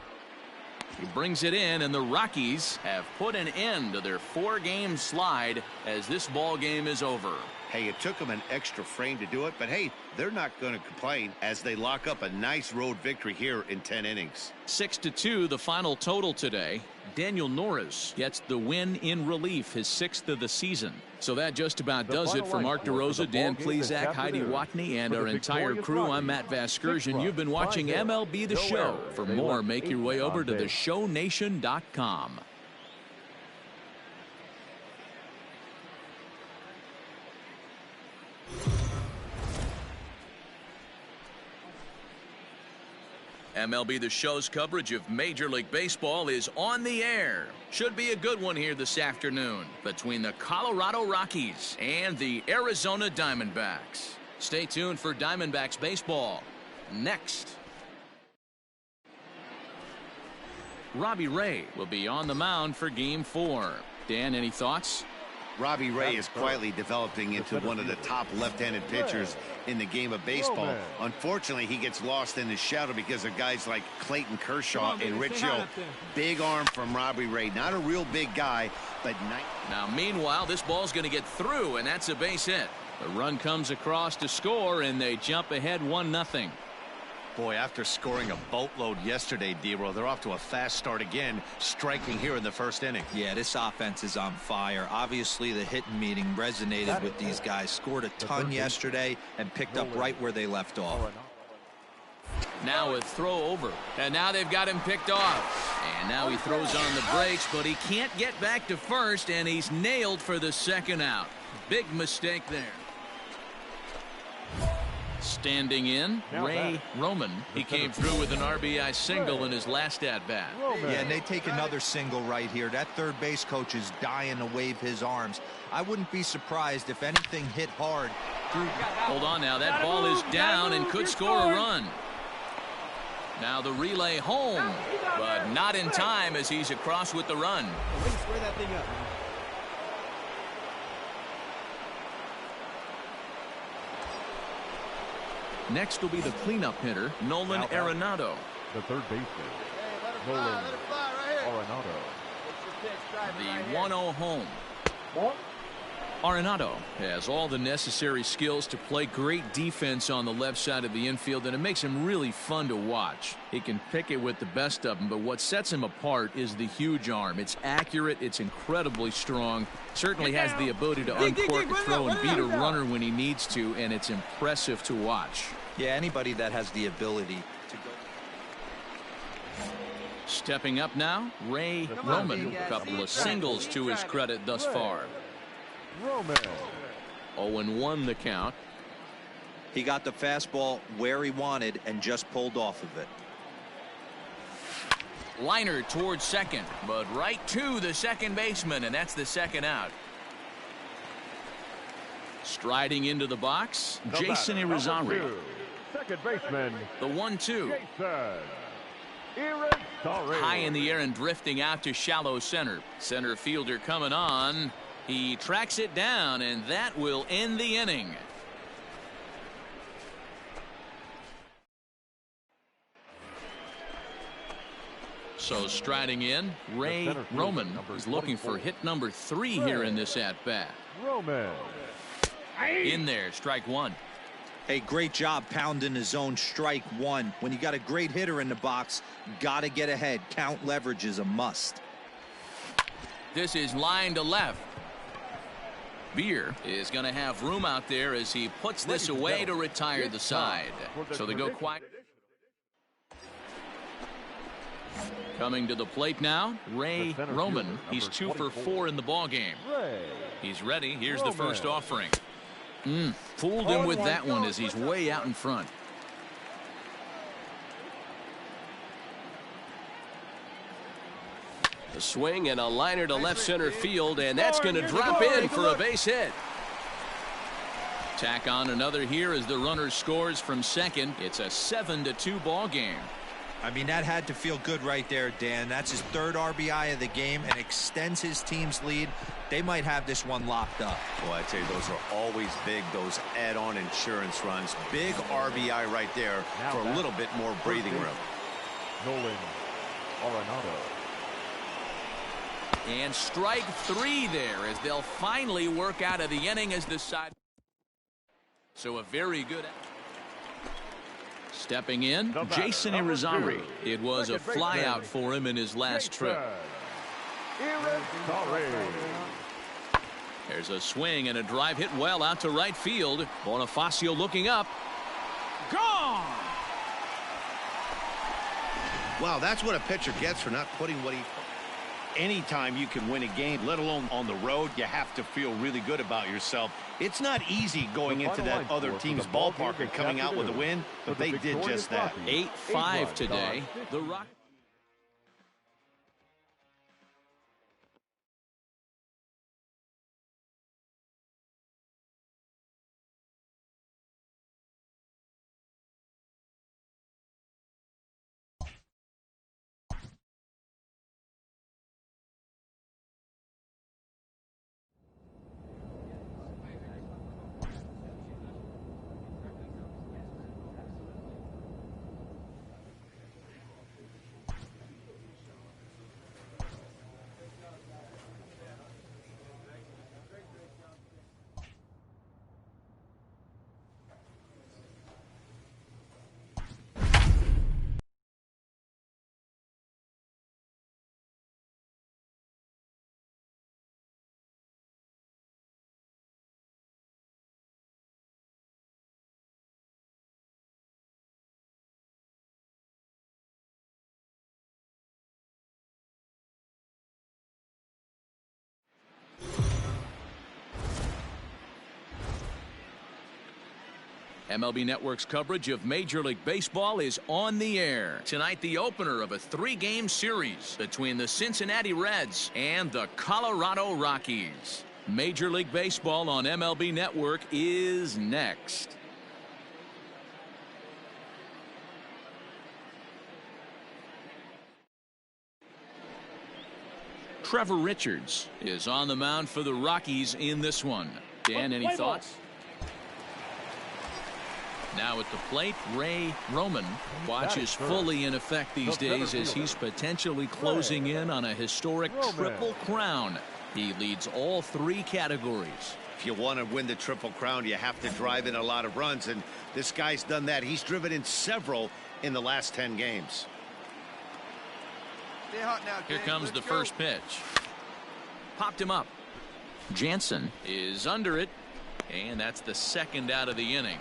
He brings it in, and the Rockies have put an end to their 4-game slide as this ball game is over. Hey, it took them an extra frame to do it, but hey, they're not going to complain as they lock up a nice road victory here in 10 innings. 6-2 the final total today. Daniel Norris gets the win in relief, his 6th of the season. So that just about does it for Mark DeRosa, Dan Plesac, Heidi Watney, and our entire crew. I'm Matt Vasgersian. You've been watching MLB The Show. For more, make your way over to theshownation.com. MLB The Show's coverage of Major League Baseball is on the air. Should be a good one here this afternoon between the Colorado Rockies and the Arizona Diamondbacks. Stay tuned for Diamondbacks baseball next. Robbie Ray will be on the mound for Game 4. Dan, any thoughts? Robbie Ray is quietly developing into one of the top left-handed pitchers in the game of baseball. Unfortunately, he gets lost in his shadow because of guys like Clayton Kershaw and Rich Hill. Big arm from Robbie Ray. Not a real big guy, but now, meanwhile, this ball's going to get through, and that's a base hit. The run comes across to score, and they jump ahead 1-0. Boy, after scoring a boatload yesterday, D-Row, they're off to a fast start again, striking here in the first inning. Yeah, this offense is on fire. Obviously, the hitting meeting resonated with these guys. Scored a ton yesterday and picked up right where they left off. Now a throw over, and now they've got him picked off. And now he throws on the brakes, but he can't get back to first, and he's nailed for the second out. Big mistake there. Standing in, Ray Roman. He came through with an RBI single in his last at-bat. Yeah, and they take another single right here. That third base coach is dying to wave his arms. I wouldn't be surprised if anything hit hard. Hold on now. That ball is down and could score a run. Now the relay home, but not in time as he's across with the run. Way to square that thing up, man. Next will be the cleanup hitter, Nolan Arenado. The third baseman, Nolan Arenado. The 1-0 home. Arenado has all the necessary skills to play great defense on the left side of the infield, and it makes him really fun to watch. He can pick it with the best of them, but what sets him apart is the huge arm. It's accurate, it's incredibly strong, certainly has the ability to uncork a throw and beat a runner when he needs to, and it's impressive to watch. Yeah, anybody that has the ability to go. Stepping up now, Ray Roman. A couple of singles to his credit thus far. Roman. 0-1 the count. He got the fastball where he wanted and just pulled off of it. Liner towards second, but right to the second baseman, and that's the second out. Striding into the box, Jason Irizarry. Second baseman, The 1-2. Jason Irizarry. High in the air and drifting out to shallow center. Center fielder coming on. He tracks it down, and that will end the inning. So striding in, Ray Roman is looking for hit number 3 here in this at-bat. Roman. In there, strike one. Hey, great job pounding the zone, strike one. When you got a great hitter in the box, gotta get ahead. Count leverage is a must. This is line to left. Beer is going to have room out there as he puts this away to retire the side. So they go quiet. Coming to the plate now, Ray Roman. He's 2 for 4 in the ball game. He's ready. Here's the first offering. Fooled him with that one as he's way out in front. A swing and a liner to left center field, and that's going to drop in for a base hit. Tack on another here as the runner scores from second. It's a 7-2 ball game. I mean, that had to feel good right there, Dan. That's his 3rd RBI of the game and extends his team's lead. They might have this one locked up. Well, I tell you, those are always big, those add-on insurance runs. Big RBI right there for a little bit more breathing room. Nolan Arenado. And strike 3 there as they'll finally work out of the inning as the side. So a very good. Stepping in, Jason Irizarry. It was a flyout for him in his last trip. There's a swing and a drive hit well out to right field. Bonifacio looking up. Gone! Wow, that's what a pitcher gets for not putting what he... Anytime you can win a game, let alone on the road, you have to feel really good about yourself. It's not easy going into that other team's ballpark and coming out with a win, but they did just that. 8-5 today. The Rock. MLB Network's coverage of Major League Baseball is on the air. Tonight, the opener of a 3-game series between the Cincinnati Reds and the Colorado Rockies. Major League Baseball on MLB Network is next. Trevor Richards is on the mound for the Rockies in this one. Dan, any thoughts? Now at the plate, Ray Roman watches fully in effect these days as he's potentially closing in on a historic triple crown. He leads all 3 categories. If you want to win the Triple Crown, you have to drive in a lot of runs, and this guy's done that. He's driven in several in the last 10 games. Stay hot now, Here comes the first pitch. Popped him up. Jansen is under it, and that's the second out of the inning.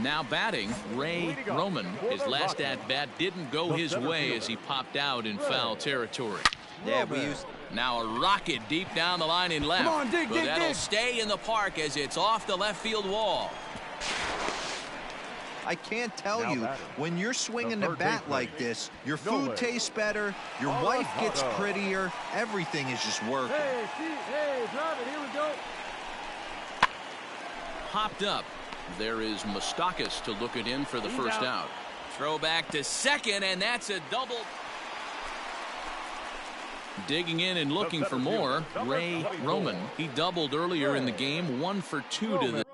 Now batting, Ray Roman. His last at-bat didn't go his way as he popped out in foul territory. Yeah, we used. Now a rocket deep down the line in left. Come on, dig, but dig, that'll dig. stay in the park as it's off the left field wall. I can't tell Now you, batting. when you're swinging the third bat baseman. like this, your No food way. tastes better, your wife gets prettier, everything is just working. Hey, drop it. Here we go. Popped up. There is Moustakas to look it in for the first out. Throw back to second, and that's a double. Digging in and looking for more, Ray Roman. He doubled earlier in the game, 1 for 2 to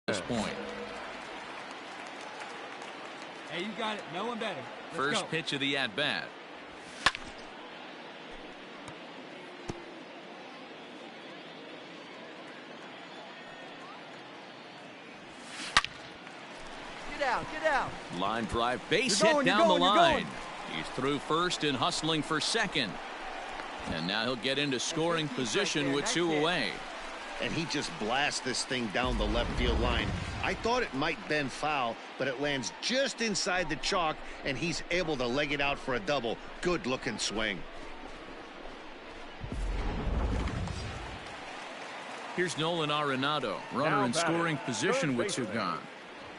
this point. Hey, you got it. No one better. Let's First go. pitch of the at-bat. Get out. Line drive, base You're hit going, you're down the going, you're line. going. He's through first and hustling for second. And now he'll get into scoring position with 2 away. And he just blasts this thing down the left field line. I thought it might bend foul, but it lands just inside the chalk, and he's able to leg it out for a double. Good looking swing. Here's Nolan Arenado, runner Now in batting, scoring position third with 2 baseman. gone.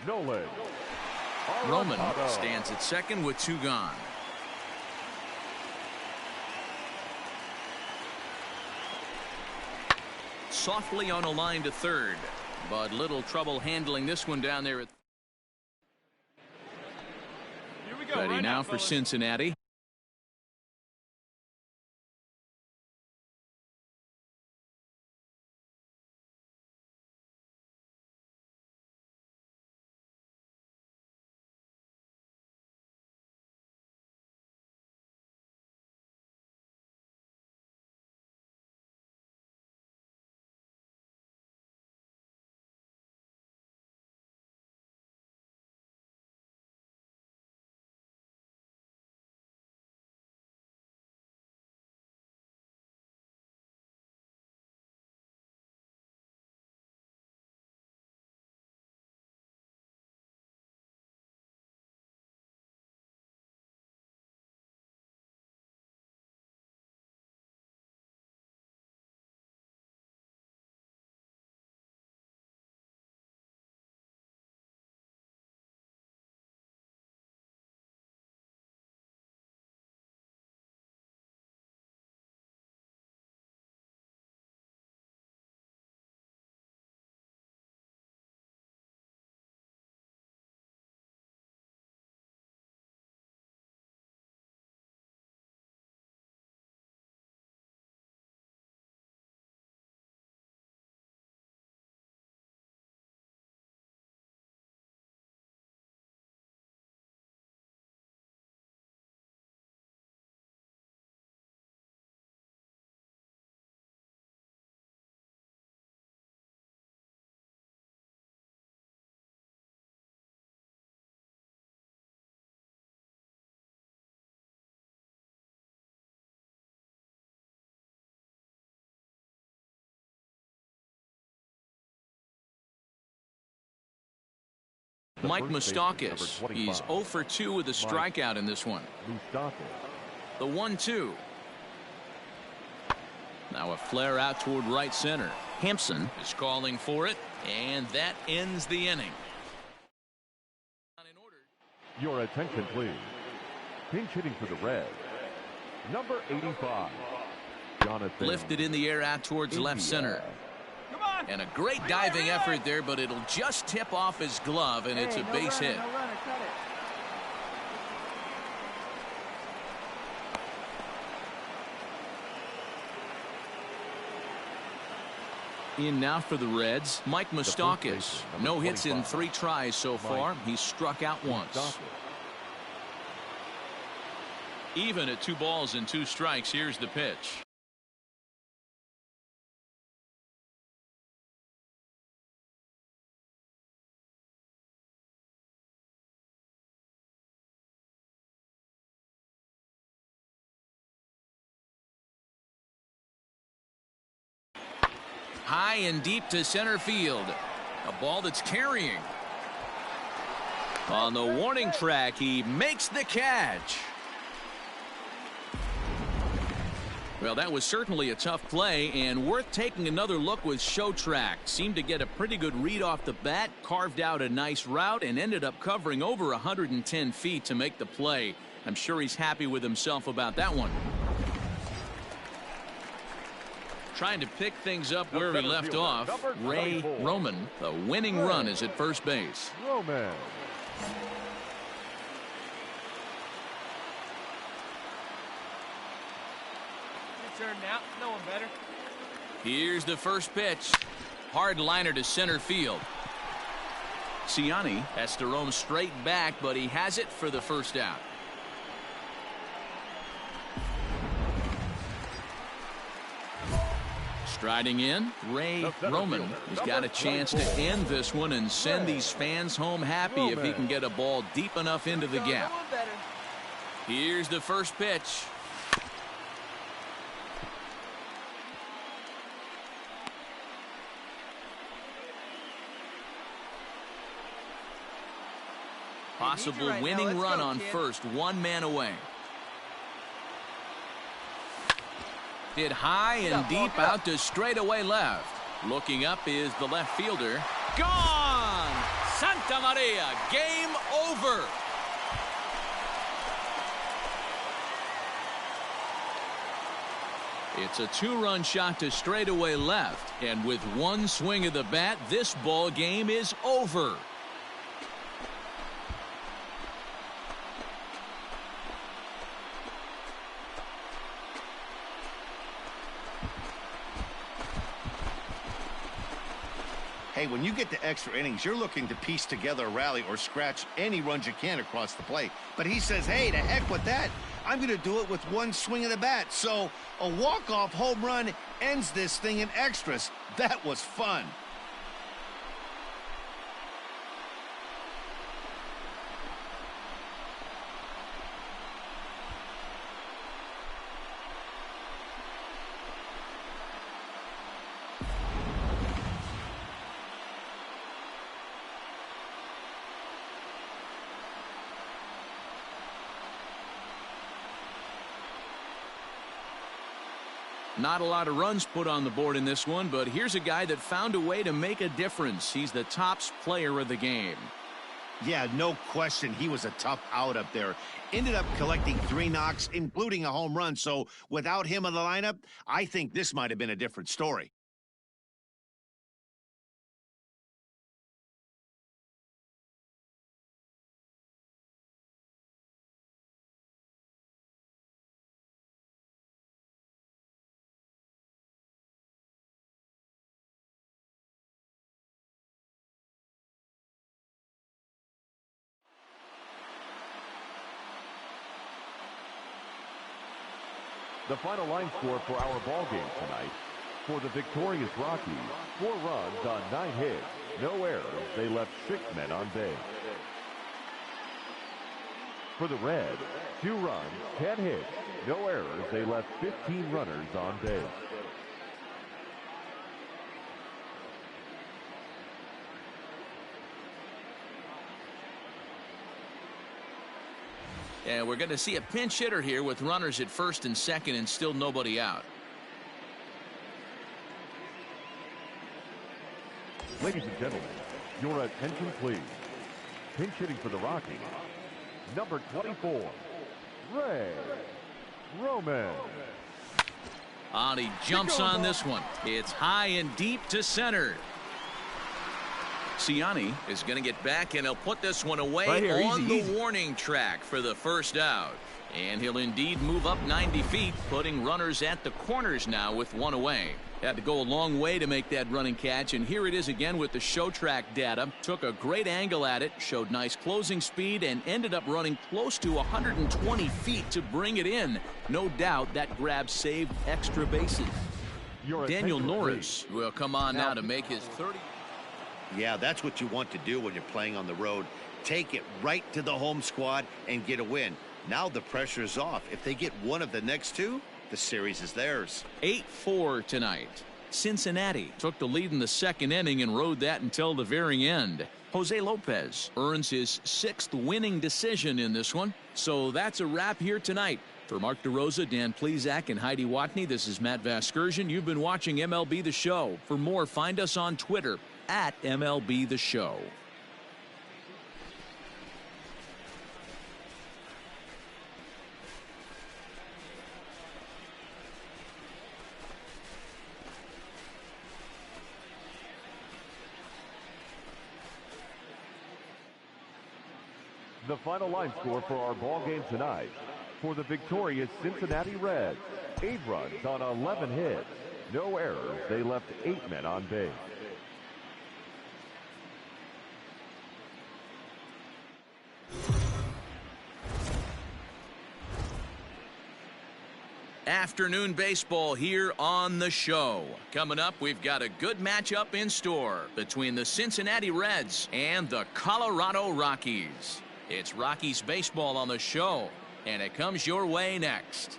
Nolan Roman Arenado. stands at second with 2 gone. Softly on a line to third, but little trouble handling this one down there. Here we go. Ready Right now now, for fellas. Cincinnati. Mike Moustakas. He's 0 for 2 with a strikeout in this one. Moustakas. The 1-2. Now a flare out toward right center. Hampson is calling for it, and that ends the inning. Your attention, please. Pinch hitting for the Reds. Number 85, Jonathan. Lifted in the air out towards left center. And a great diving effort there, but it'll just tip off his glove, and it's a base hit. No runner, cut it. In now for the Reds, Mike Moustakas. No hits in 3 tries so far. He's struck out once. Even at 2 balls and 2 strikes, here's the pitch. High and deep to center field. A ball that's carrying. On the warning track, he makes the catch. Well, that was certainly a tough play and worth taking another look with Showtrack. Seemed to get a pretty good read off the bat, carved out a nice route, and ended up covering over 110 feet to make the play. I'm sure he's happy with himself about that one. Trying to pick things up where we left off, Ray Roman. The winning run is at first base. Roman. Your turn now. No one better. Here's the first pitch. Hard liner to center field. Ciani has to roam straight back, but he has it for the first out. Striding in, Ray Roman. He's got a chance to end this one and send these fans home happy if he can get a ball deep enough into the gap. Here's the first pitch. Possible winning run on first, 1 man away. Hit high and deep out to straightaway left. Looking up is the left fielder. Gone! Santa Maria, game over. It's a 2-run shot to straightaway left, and with 1 swing of the bat, this ball game is over. Hey, when you get to extra innings, you're looking to piece together a rally or scratch any runs you can across the plate. But he says, hey, to heck with that. I'm going to do it with 1 swing of the bat. So a walk-off home run ends this thing in extras. That was fun. Not a lot of runs put on the board in this one, but here's a guy that found a way to make a difference. He's the tops player of the game. Yeah, no question. He was a tough out up there. Ended up collecting 3 knocks, including a home run. So without him in the lineup, I think this might have been a different story. The final line score for our ball game tonight. For the victorious Rockies, 4 runs on 9 hits, no errors. They left 6 men on base. For the Reds, 2 runs, 10 hits, no errors. They left 15 runners on base. And we're going to see a pinch hitter here with runners at first and second and still nobody out. Ladies and gentlemen, your attention please. Pinch hitting for the Rockies, number 24, Ray Roman. And he jumps on this one. It's high and deep to center. Siani is going to get back, and he'll put this one away right here, on easy. the warning track for the first out. And he'll indeed move up 90 feet, putting runners at the corners now with one away. Had to go a long way to make that running catch, and here it is again with the show track data. Took a great angle at it, showed nice closing speed, and ended up running close to 120 feet to bring it in. No doubt that grab saved extra bases. Daniel Norris will come on now to make his 30. Yeah, that's what you want to do when you're playing on the road. Take it right to the home squad and get a win. Now the pressure is off. If they get one of the next two, the series is theirs. 8-4 tonight. Cincinnati took the lead in the second inning and rode that until the very end. Jose Lopez earns his 6th winning decision in this one. So that's a wrap here tonight. For Mark DeRosa, Dan Plesac, and Heidi Watney, this is Matt Vasgersian. You've been watching MLB The Show. For more, find us on Twitter at MLB The Show. The final line score for our ball game tonight. For the victorious Cincinnati Reds, 8 runs on 11 hits. No errors. They left 8 men on base. Afternoon baseball here on the show. Coming up, we've got a good matchup in store between the Cincinnati Reds and the Colorado Rockies. It's Rockies baseball on the show, and it comes your way next.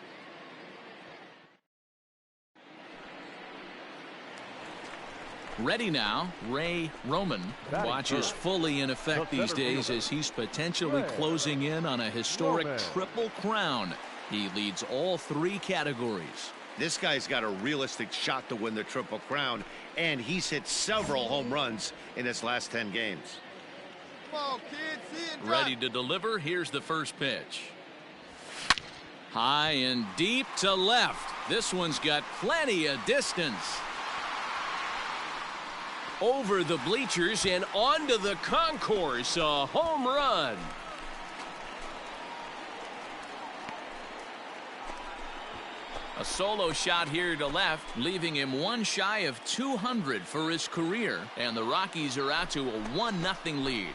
Ready now, Ray Roman watches fully in effect these days as he's potentially closing in on a historic triple crown. He leads all 3 categories. This guy's got a realistic shot to win the Triple Crown, and he's hit several home runs in his last 10 games. Come on, kids, see and Ready to deliver. Here's the first pitch. High and deep to left. This one's got plenty of distance. Over the bleachers and onto the concourse. A home run. A solo shot here to left, leaving him one shy of 200 for his career. And the Rockies are out to a 1-0 lead.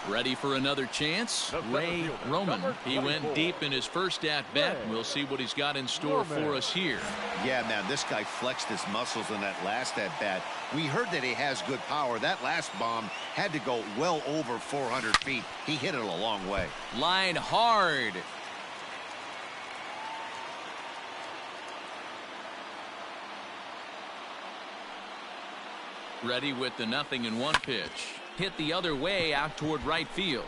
Ready for another chance? Ray Roman. He went deep in his first at-bat. We'll see what he's got in store for us here. Yeah, man, this guy flexed his muscles in that last at-bat. We heard that he has good power. That last bomb had to go well over 400 feet. He hit it a long way. Line hard. Ready with the 0-1 pitch. Hit the other way out toward right field.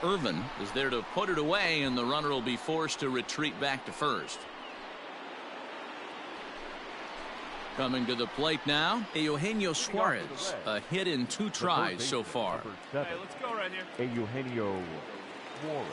Irvin is there to put it away, and the runner will be forced to retreat back to first. Coming to the plate now, Eugenio Suarez. A hit in 2 tries so far. Hey, let's go right here. Eugenio Suarez.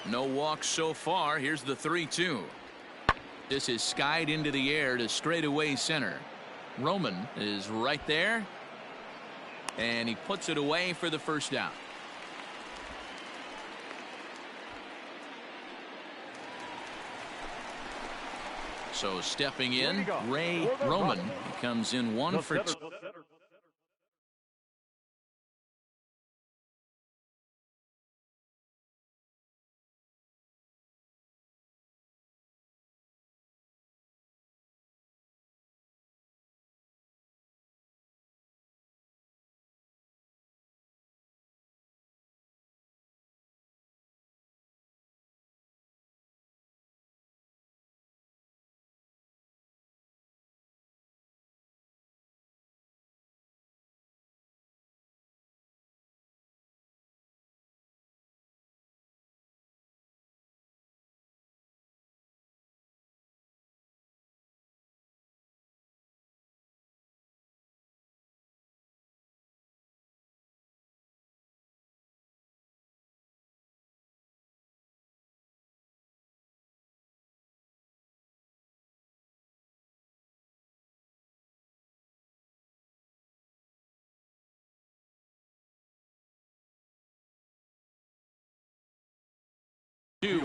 No walks so far. Here's the 3-2. This is skied into the air to straightaway center. Roman is right there, and he puts it away for the first down. So stepping in, Ray Roman. He comes in 1 for 2.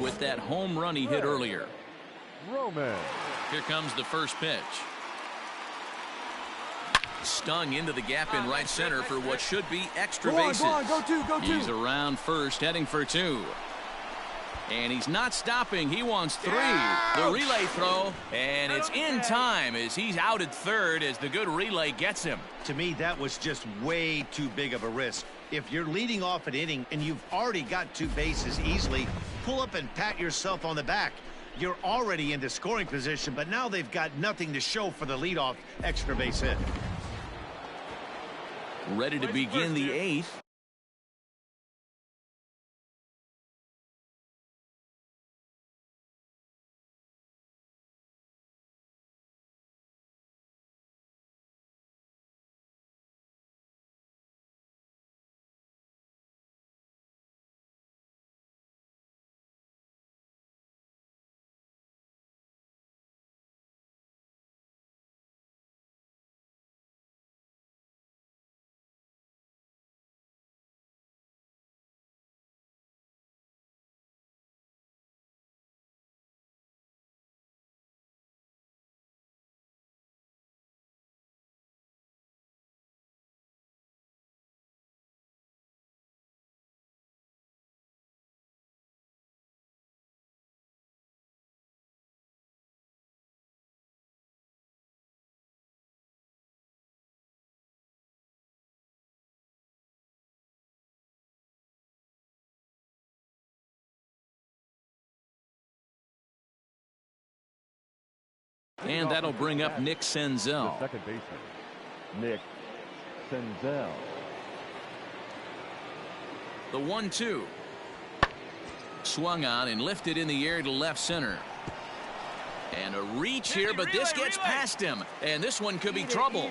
With that home run he hit earlier. Roman. Here comes the first pitch. Stung into the gap in right center for what should be extra bases. Go two. He's around first, heading for 2. And he's not stopping. He wants 3. The relay throw, and it's in time as he's out at third as the good relay gets him. To me, that was just way too big of a risk. If you're leading off an inning and you've already got 2 bases easily, pull up and pat yourself on the back. You're already into scoring position, but now they've got nothing to show for the leadoff extra base hit. Ready to begin the 8th. And that'll bring up Nick Senzel. The second baseman, Nick Senzel. The 1-2. Swung on and lifted in the air to left center. And a reach here, but this gets past him. And this one could be trouble.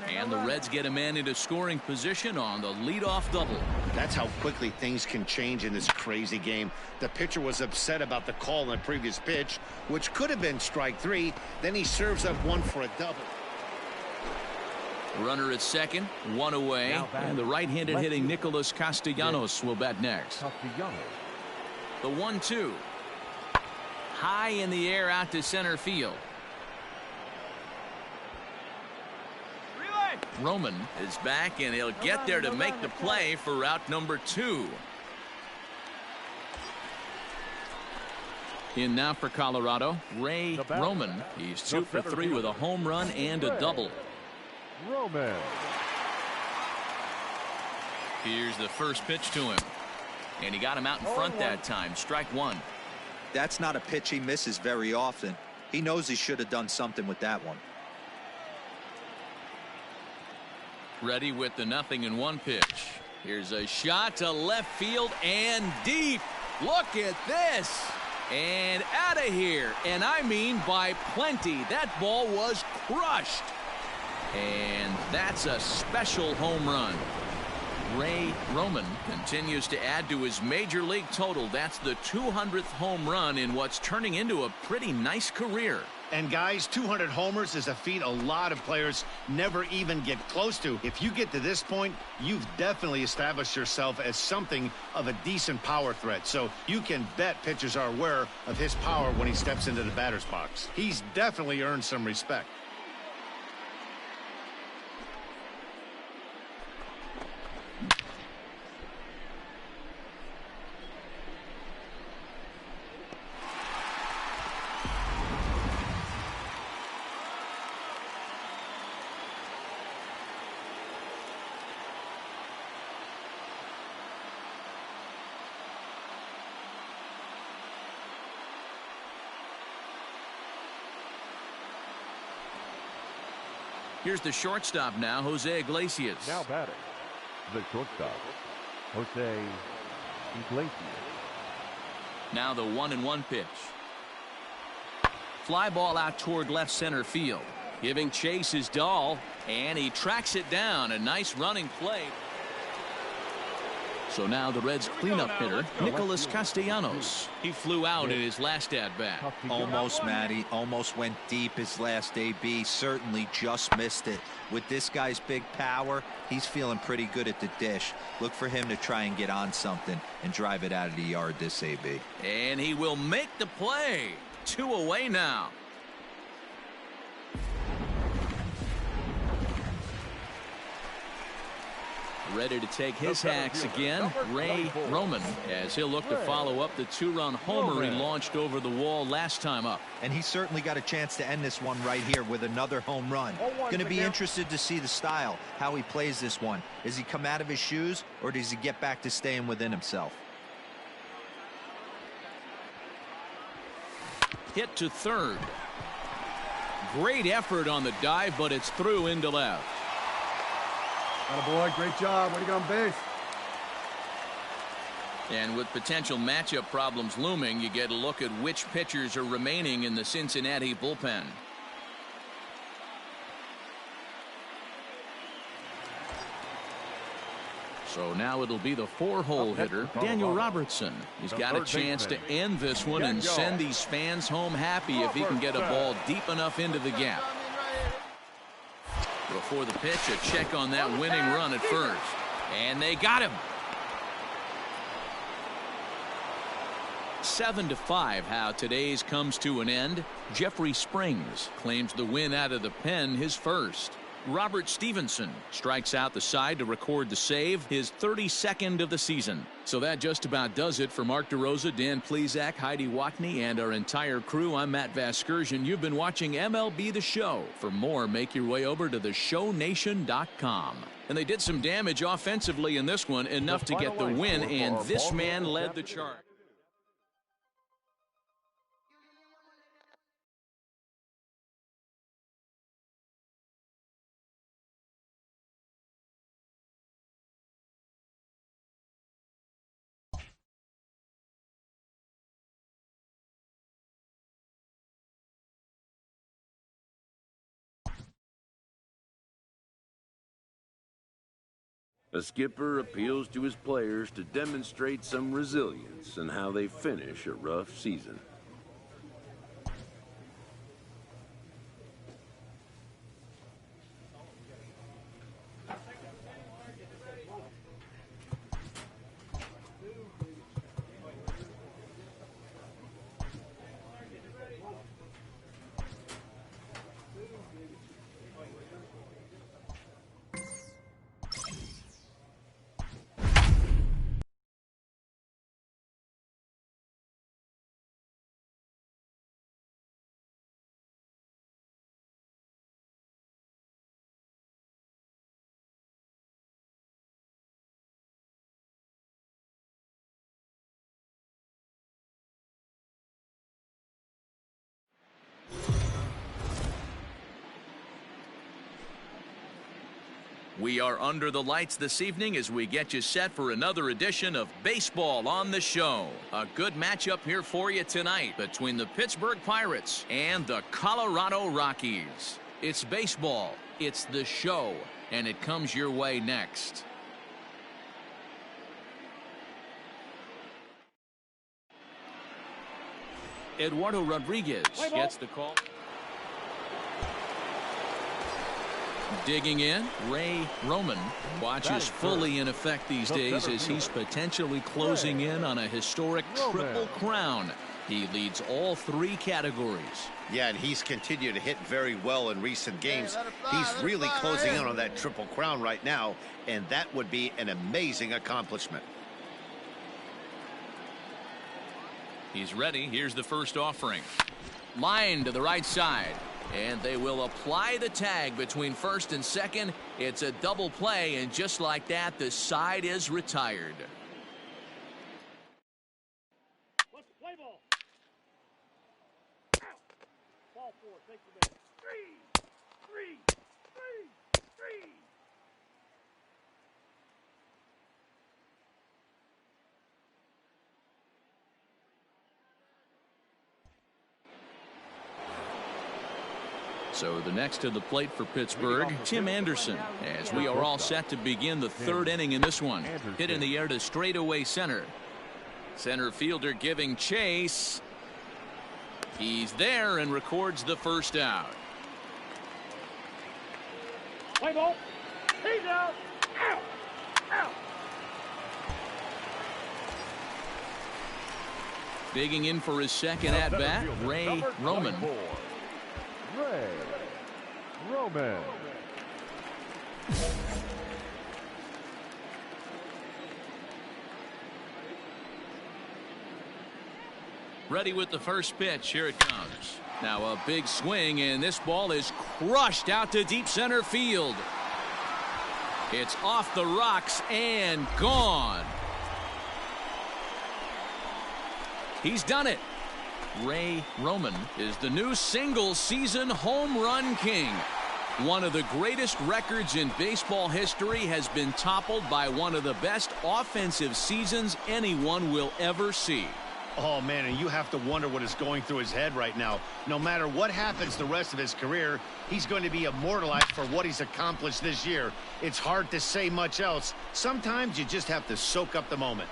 And the Reds get a man into scoring position on the leadoff double. That's how quickly things can change in this crazy game. The pitcher was upset about the call on the previous pitch, which could have been strike 3. Then he serves up 1 for a double. Runner at second, 1 away. And the right-handed hitting Nicholas Castellanos will bat next. The 1-2. High in the air out to center field. Roman is back, and he'll get there to make the play for route number 2. In now for Colorado, Ray Roman. He's 2 for 3 with a home run and a double. Roman. Here's the first pitch to him. And he got him out in front that time. Strike 1. That's not a pitch he misses very often. He knows he should have done something with that one. Ready with the 0-1 pitch. Here's a shot to left field and deep. Look at this. And out of here. And I mean by plenty. That ball was crushed. And that's a special home run. Ray Roman continues to add to his major league total. That's the 200th home run in what's turning into a pretty nice career. And guys, 200 homers is a feat a lot of players never even get close to. If you get to this point, you've definitely established yourself as something of a decent power threat. So you can bet pitchers are aware of his power when he steps into the batter's box. He's definitely earned some respect. Here's the shortstop now, Jose Iglesias. Now batting, the shortstop, Jose Iglesias. Now the 1-1 pitch. Fly ball out toward left center field. Giving chase is Dahl, and he tracks it down. A nice running play. So now the Reds' cleanup hitter, Nicholas Castellanos. He flew out in his last at-bat. Almost, Matty. Almost went deep his last AB. Certainly just missed it. With this guy's big power, he's feeling pretty good at the dish. Look for him to try and get on something and drive it out of the yard this AB. And he will make the play. 2 away now. Ready to take his hacks again, Ray Roman, as he'll look to follow up the 2-run homer he launched over the wall last time up. And he certainly got a chance to end this one right here with another home run. Going to be interested to see the style, how he plays this one. Does he come out of his shoes, or does he get back to staying within himself? Hit to third. Great effort on the dive, but it's through into left. Attaboy, great job. Way to get on base. And with potential matchup problems looming, you get a look at which pitchers are remaining in the Cincinnati bullpen. So now it'll be the 4-hole hitter, Daniel Robertson. He's got a chance to end this one and send these fans home happy if he can get a ball deep enough into the gap. Before the pitch, a check on that winning run at first. And they got him. 7-5, how today's comes to an end. Jeffrey Springs claims the win out of the pen, his first. Robert Stevenson strikes out the side to record the save, his 32nd of the season. So that just about does it for Mark DeRosa, Dan Plesac, Heidi Watney, and our entire crew. I'm Matt Vasgersian. You've been watching MLB The Show. For more, make your way over to theshownation.com. And they did some damage offensively in this one, enough to get the win, and this man led the charge. A skipper appeals to his players to demonstrate some resilience in how they finish a rough season. We are under the lights this evening as we get you set for another edition of Baseball on the Show. A good matchup here for you tonight between the Pittsburgh Pirates and the Colorado Rockies. It's baseball, it's the show, and it comes your way next. Eduardo Rodriguez gets the call. Digging in, Ray Roman watches fully in effect these days as he's potentially closing in on a historic triple crown. He leads all 3 categories. Yeah, and he's continued to hit very well in recent games. He's really closing in on that triple crown right now, and that would be an amazing accomplishment. He's ready. Here's the first offering. Line to the right side. And they will apply the tag between first and second. It's a double play, and just like that, the side is retired. What's the play ball? Out. Ball 4, take the base. 3. So the next to the plate for Pittsburgh, Tim Anderson, as we are all set to begin the 3rd inning in this one. Hit in the air to straightaway center. Center fielder giving chase. He's there and records the first out. Play ball. He's out. Out. Digging in for his second at-bat, Ray Roman. Ray Roman. Ready with the first pitch. Here it comes. Now a big swing, and this ball is crushed out to deep center field. It's off the rocks and gone. He's done it. Ray Roman is the new single-season home run king. One of the greatest records in baseball history has been toppled by one of the best offensive seasons anyone will ever see. Oh, man, and you have to wonder what is going through his head right now. No matter what happens the rest of his career, he's going to be immortalized for what he's accomplished this year. It's hard to say much else. Sometimes you just have to soak up the moment.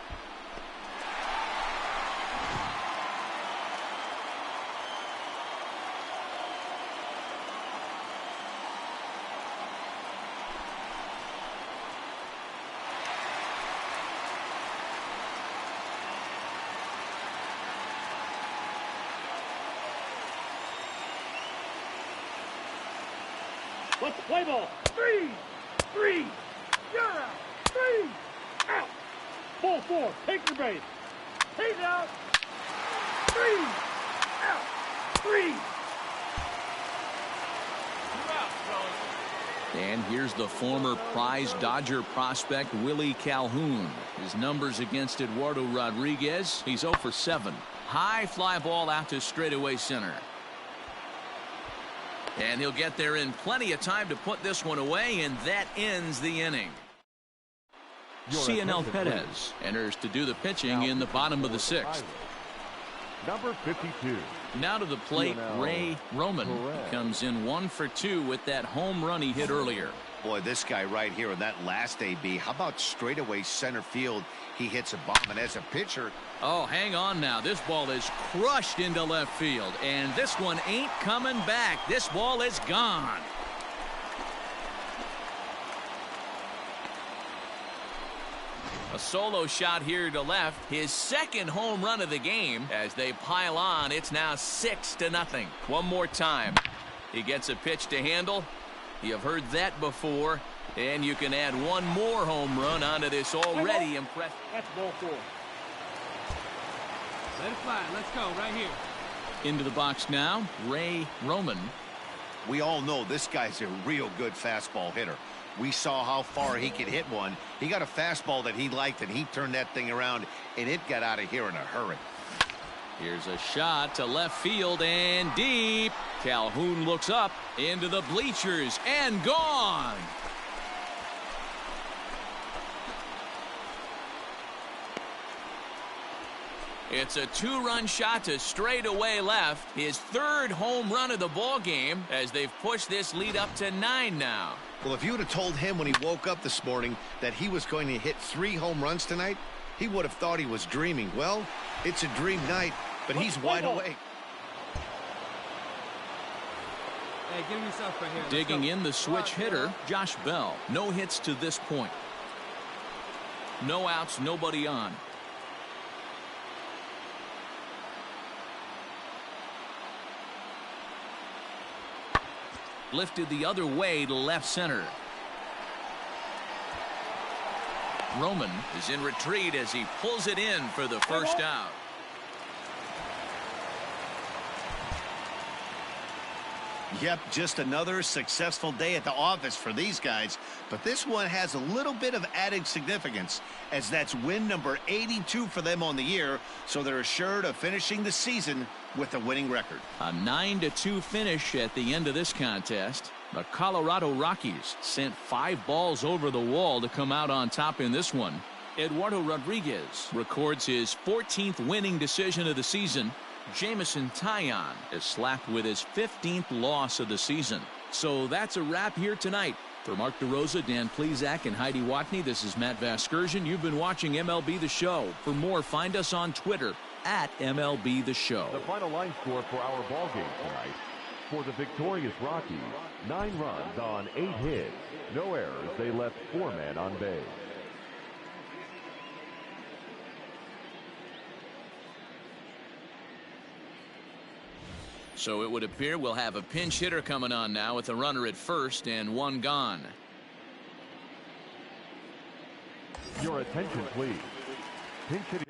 What's the play ball? 3. You're out. 3. Out. Ball 4, take your base. He's out. 3. Out. 3. And here's the former prize Dodger prospect Willie Calhoun. His numbers against Eduardo Rodriguez, he's 0 for 7. High fly ball out to straightaway center. And he'll get there in plenty of time to put this one away, and that ends the inning. Cianel Perez enters to do the pitching in the bottom of the 6th. Number 52. Now to the plate, Ray Roman comes in 1 for 2 with that home run he hit earlier. Boy, this guy right here in that last AB, how about straightaway center field? He hits a bomb, and as a pitcher. Oh, hang on now. This ball is crushed into left field, and this one ain't coming back. This ball is gone. A solo shot here to left, his second home run of the game. As they pile on, it's now 6-0. One more time. He gets a pitch to handle. You've heard that before, and you can add one more home run onto this already impressive. That's ball 4. Let it fly. Let's go right here. Into the box now, Ray Roman. We all know this guy's a real good fastball hitter. We saw how far he could hit one. He got a fastball that he liked, and he turned that thing around, and it got out of here in a hurry. Here's a shot to left field and deep. Calhoun looks up into the bleachers and gone. It's a 2-run shot to straightaway left. His 3rd home run of the ball game as they've pushed this lead up to 9 now. Well, if you would have told him when he woke up this morning that he was going to hit 3 home runs tonight, he would have thought he was dreaming. Well, it's a dream night, but he's wide awake. Hey, give me yourself right here. Digging in the switch hitter, Josh Bell. No hits to this point. No outs, nobody on. Lifted the other way to left center. Roman is in retreat as he pulls it in for the first out. Yep, just another successful day at the office for these guys. But this one has a little bit of added significance, as that's win number 82 for them on the year, so they're assured of finishing the season with a winning record. A 9-2 finish at the end of this contest. The Colorado Rockies sent 5 balls over the wall to come out on top in this one. Eduardo Rodriguez records his 14th winning decision of the season. Jamison Taillon is slapped with his 15th loss of the season. So that's a wrap here tonight. For Mark DeRosa, Dan Plesac, and Heidi Watney, this is Matt Vasgersian. You've been watching MLB The Show. For more, find us on Twitter at MLB The Show. The final line score for our ball game tonight. For the victorious Rockies, 9 runs on 8 hits. No errors. They left 4 men on base. So it would appear we'll have a pinch hitter coming on now with a runner at first and 1 gone. Your attention, please. Pinch hitting.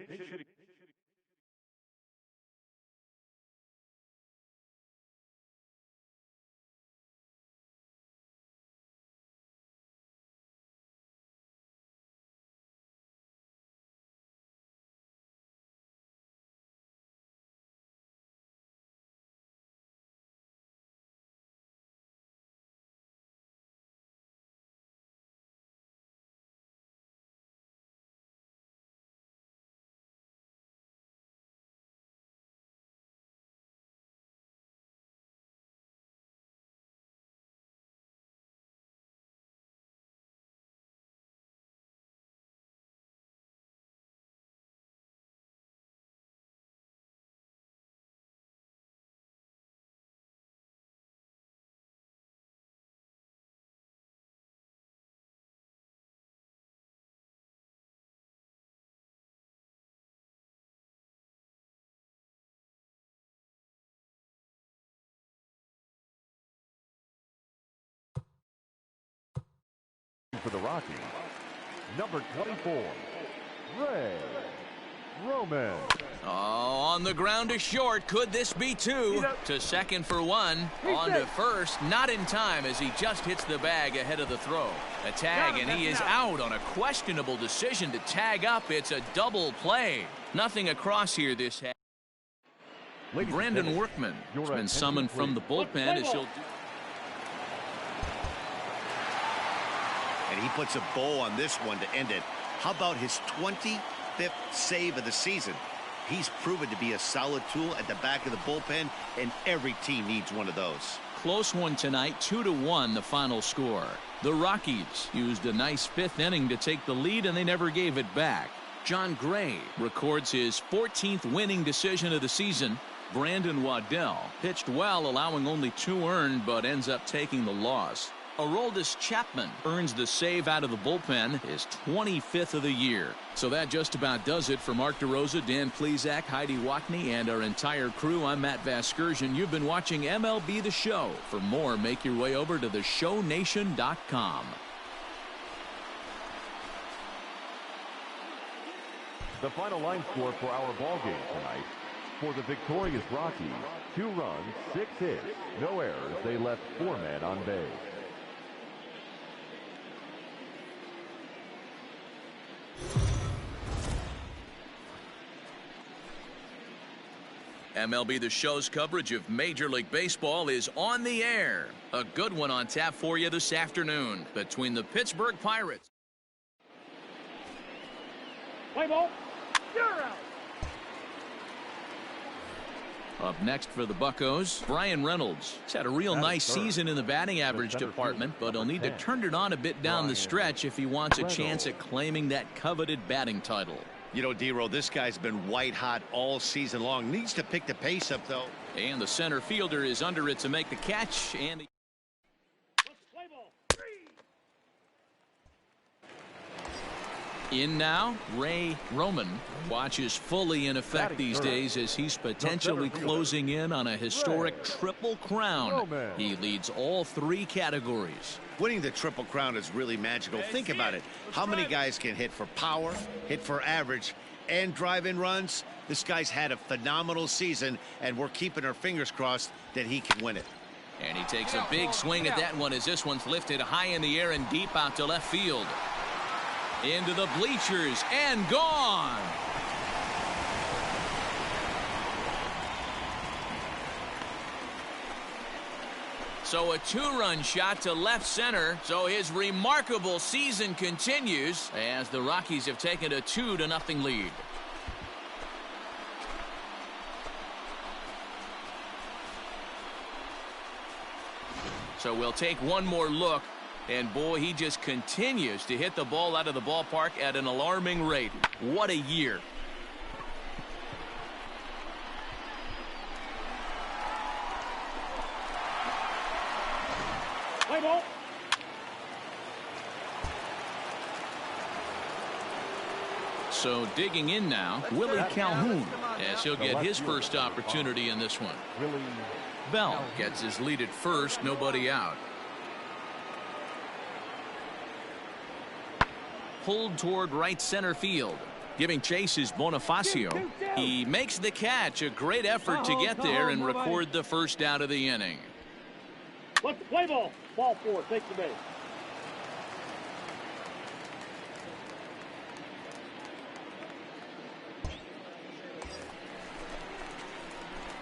For the Rockies, number 24, Ray Roman. Oh, on the ground to short. Could this be 2? To second for 1. On to first. Not in time as he just hits the bag ahead of the throw. A tag, and he is out on a questionable decision to tag up. It's a double play. Nothing across here this half. Brandon Workman has been summoned from the bullpen as he'll do. And he puts a bow on this one to end it. How about his 25th save of the season? He's proven to be a solid tool at the back of the bullpen, and every team needs one of those. Close one tonight, 2-1 the final score. The Rockies used a nice 5th inning to take the lead, and they never gave it back. John Gray records his 14th winning decision of the season. Brandon Waddell pitched well, allowing only 2 earned, but ends up taking the loss. Aroldis Chapman earns the save out of the bullpen, his 25th of the year. So that just about does it for Mark DeRosa, Dan Plesac, Heidi Watney, and our entire crew. I'm Matt Vasgersian. You've been watching MLB The Show. For more, make your way over to theshownation.com. The final line score for our ball game tonight. For the victorious Rockies, 2 runs, 6 hits, no errors. They left 4 men on base. MLB The Show's coverage of Major League Baseball is on the air. A good one on tap for you this afternoon between the Pittsburgh Pirates. Play ball. You're out. Up next for the Buccos, Brian Reynolds. He's had a real nice season in the batting average department, but he'll need to turn it on a bit down the stretch if he wants a chance at claiming that coveted batting title. You know, D-Row, this guy's been white hot all season long. Needs to pick the pace up, though. And the center fielder is under it to make the catch. And In now, Ray Roman watches fully in effect these days as he's potentially closing in on a historic triple crown. He leads all 3 categories. Winning the Triple Crown is really magical. Think about it. How many guys can hit for power, hit for average, and drive-in runs? This guy's had a phenomenal season, and we're keeping our fingers crossed that he can win it. And he takes a big swing at that one as this one's lifted high in the air and deep out to left field. Into the bleachers and gone. So a 2-run shot to left center. So his remarkable season continues as the Rockies have taken a 2-0 lead. So we'll take one more look. And boy, he just continues to hit the ball out of the ballpark at an alarming rate. What a year. Play ball. So digging in now, Willie Calhoun, as he'll get his first opportunity in this one. Bell gets his lead at first, nobody out. Pulled toward right center field. Giving chase is Bonifacio. He makes the catch. A great effort to get there and record the first out of the inning. Let's play ball. Ball 4. Take the base.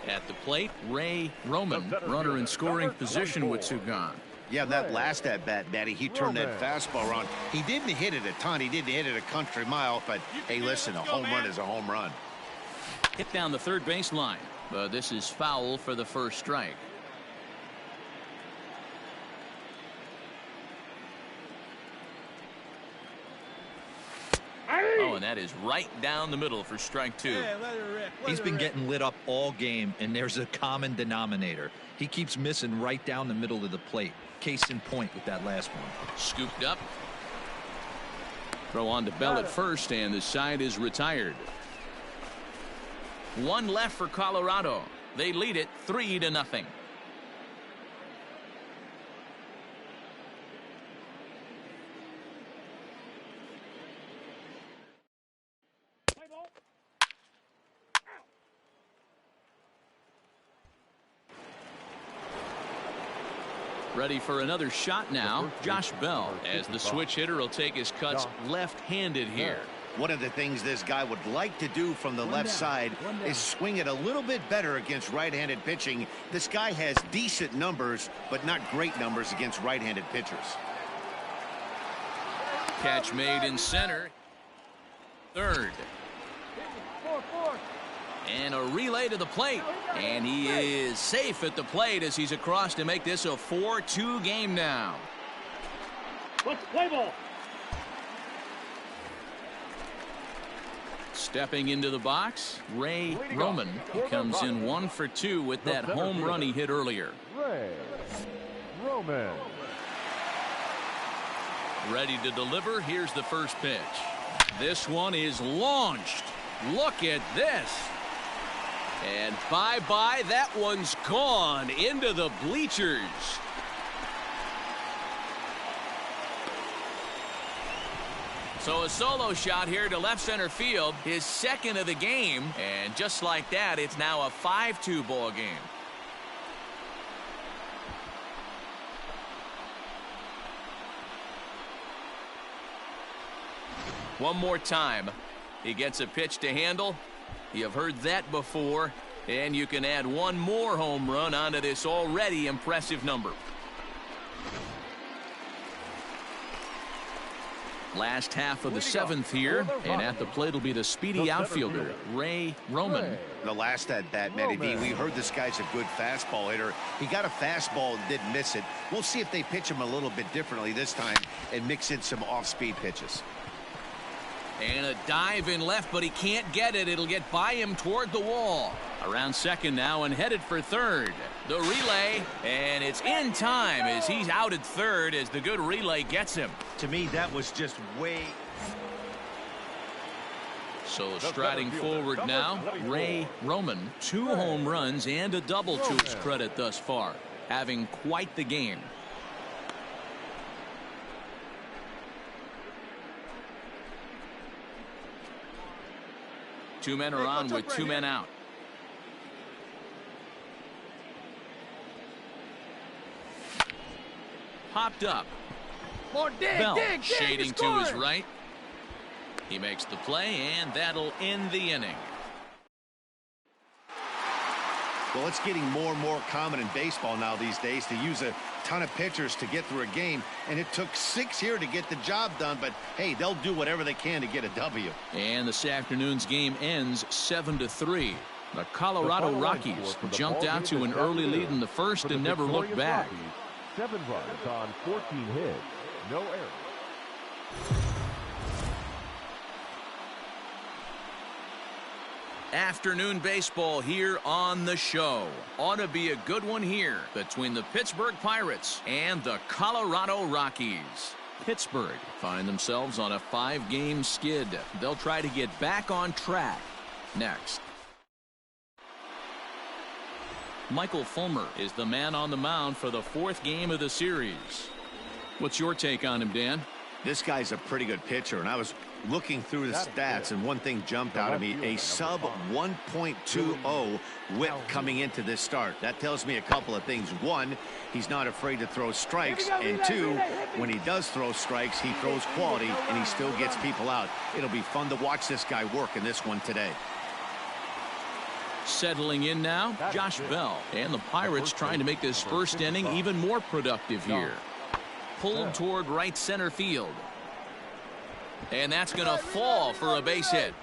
At the plate, Ray Roman, runner in scoring position with 2 gone. Yeah, that last at-bat, Matty, he turned that fastball around. He didn't hit it a ton. He didn't hit it a country mile. But, hey, listen, a home run is a home run. Hit down the third base line. But this is foul for the first strike. Oh, and that is right down the middle for strike 2. Yeah, let it rip. He's been getting lit up all game, and there's a common denominator. He keeps missing right down the middle of the plate. Case in point with that last one. Scooped up. Throw on to Bell at first, and the side is retired. 1 left for Colorado. They lead it 3-0. Ready for another shot now. Josh Bell, as the switch hitter, will take his cuts left-handed here. One of the things this guy would like to do from the left side is swing it a little bit better against right-handed pitching. This guy has decent numbers, but not great numbers against right-handed pitchers. Catch made in center. Third. And a relay to the plate. And he is safe at the plate as he's across to make this a 4-2 game now. Let's play ball. Stepping into the box, Ray Roman. He comes in 1 for 2 with that home run he hit earlier. Ray Roman. Ready to deliver. Here's the first pitch. This one is launched. Look at this. And bye-bye, that one's gone into the bleachers. So a solo shot here to left center field, his second of the game. And just like that, it's now a 5-2 ball game. One more time. He gets a pitch to handle. You have heard that before, and you can add one more home run onto this already impressive number. Last half of the 7th here, and at the plate will be the speedy outfielder, Ray Roman. The last at-bat, Matty B, we heard this guy's a good fastball hitter. He got a fastball and didn't miss it. We'll see if they pitch him a little bit differently this time and mix in some off-speed pitches. And a dive in left, but he can't get it. It'll get by him toward the wall. Around second now and headed for third. The relay, and it's in time as he's out at third as the good relay gets him. To me, that was just way... So striding forward now, Ray Roman. 2 home runs and a double to his credit thus far. Having quite the game. Two men are on with 2 men out. Popped up. Bell shading to his right. He makes the play, and that'll end the inning. Well, it's getting more and more common in baseball now these days to use a ton of pitchers to get through a game, and it took 6 here to get the job done, but hey, they'll do whatever they can to get a W. And this afternoon's game ends 7-3. The Colorado Rockies jumped out to an early lead in the first and never looked back. 7 runs on 14 hits, no errors. Afternoon baseball here on the show. Ought to be a good one here between the Pittsburgh Pirates and the Colorado Rockies. Pittsburgh find themselves on a 5-game skid. They'll try to get back on track next. Michael Fulmer is the man on the mound for the 4th game of the series. What's your take on him, Dan? This guy's a pretty good pitcher, and I was looking through the stats, and one thing jumped out at me: a sub 1.20 whip coming into this start. That tells me a couple of things. One, he's not afraid to throw strikes, and 2, when he does throw strikes, he throws quality, and he still gets people out. It'll be fun to watch this guy work in this one today. Settling in now, Josh Bell, and the Pirates trying to make this first inning even more productive here. Pulled toward right center field. And that's going to fall for a base hit.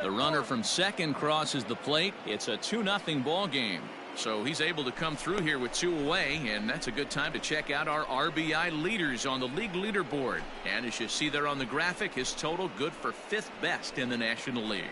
The runner from second crosses the plate. It's a 2-0 ball game. So he's able to come through here with 2 away, and that's a good time to check out our RBI leaders on the league leaderboard. And as you see there on the graphic, his total good for 5th best in the National League.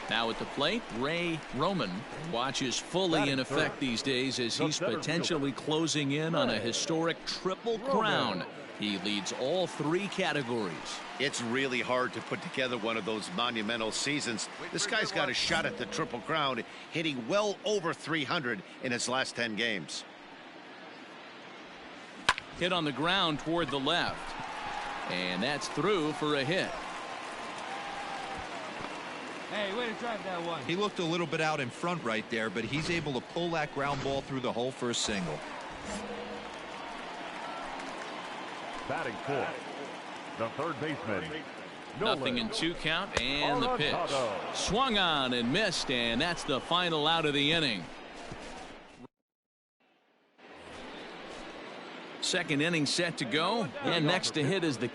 Now at the plate, Ray Roman. Watch is fully in effect these days as he's potentially closing in on a historic triple crown. He leads all 3 categories. It's really hard to put together one of those monumental seasons. This guy's got a shot at the triple crown, hitting well over 300 in his last 10 games. Hit on the ground toward the left. And that's through for a hit. Hey, way to drive that one. He looked a little bit out in front right there, but he's able to pull that ground ball through the hole for a single. Batting 4th, the 3rd baseman. Nothing in 2 count, and the pitch. Swung on and missed, and that's the final out of the inning. Second inning set to go, and next to hit is the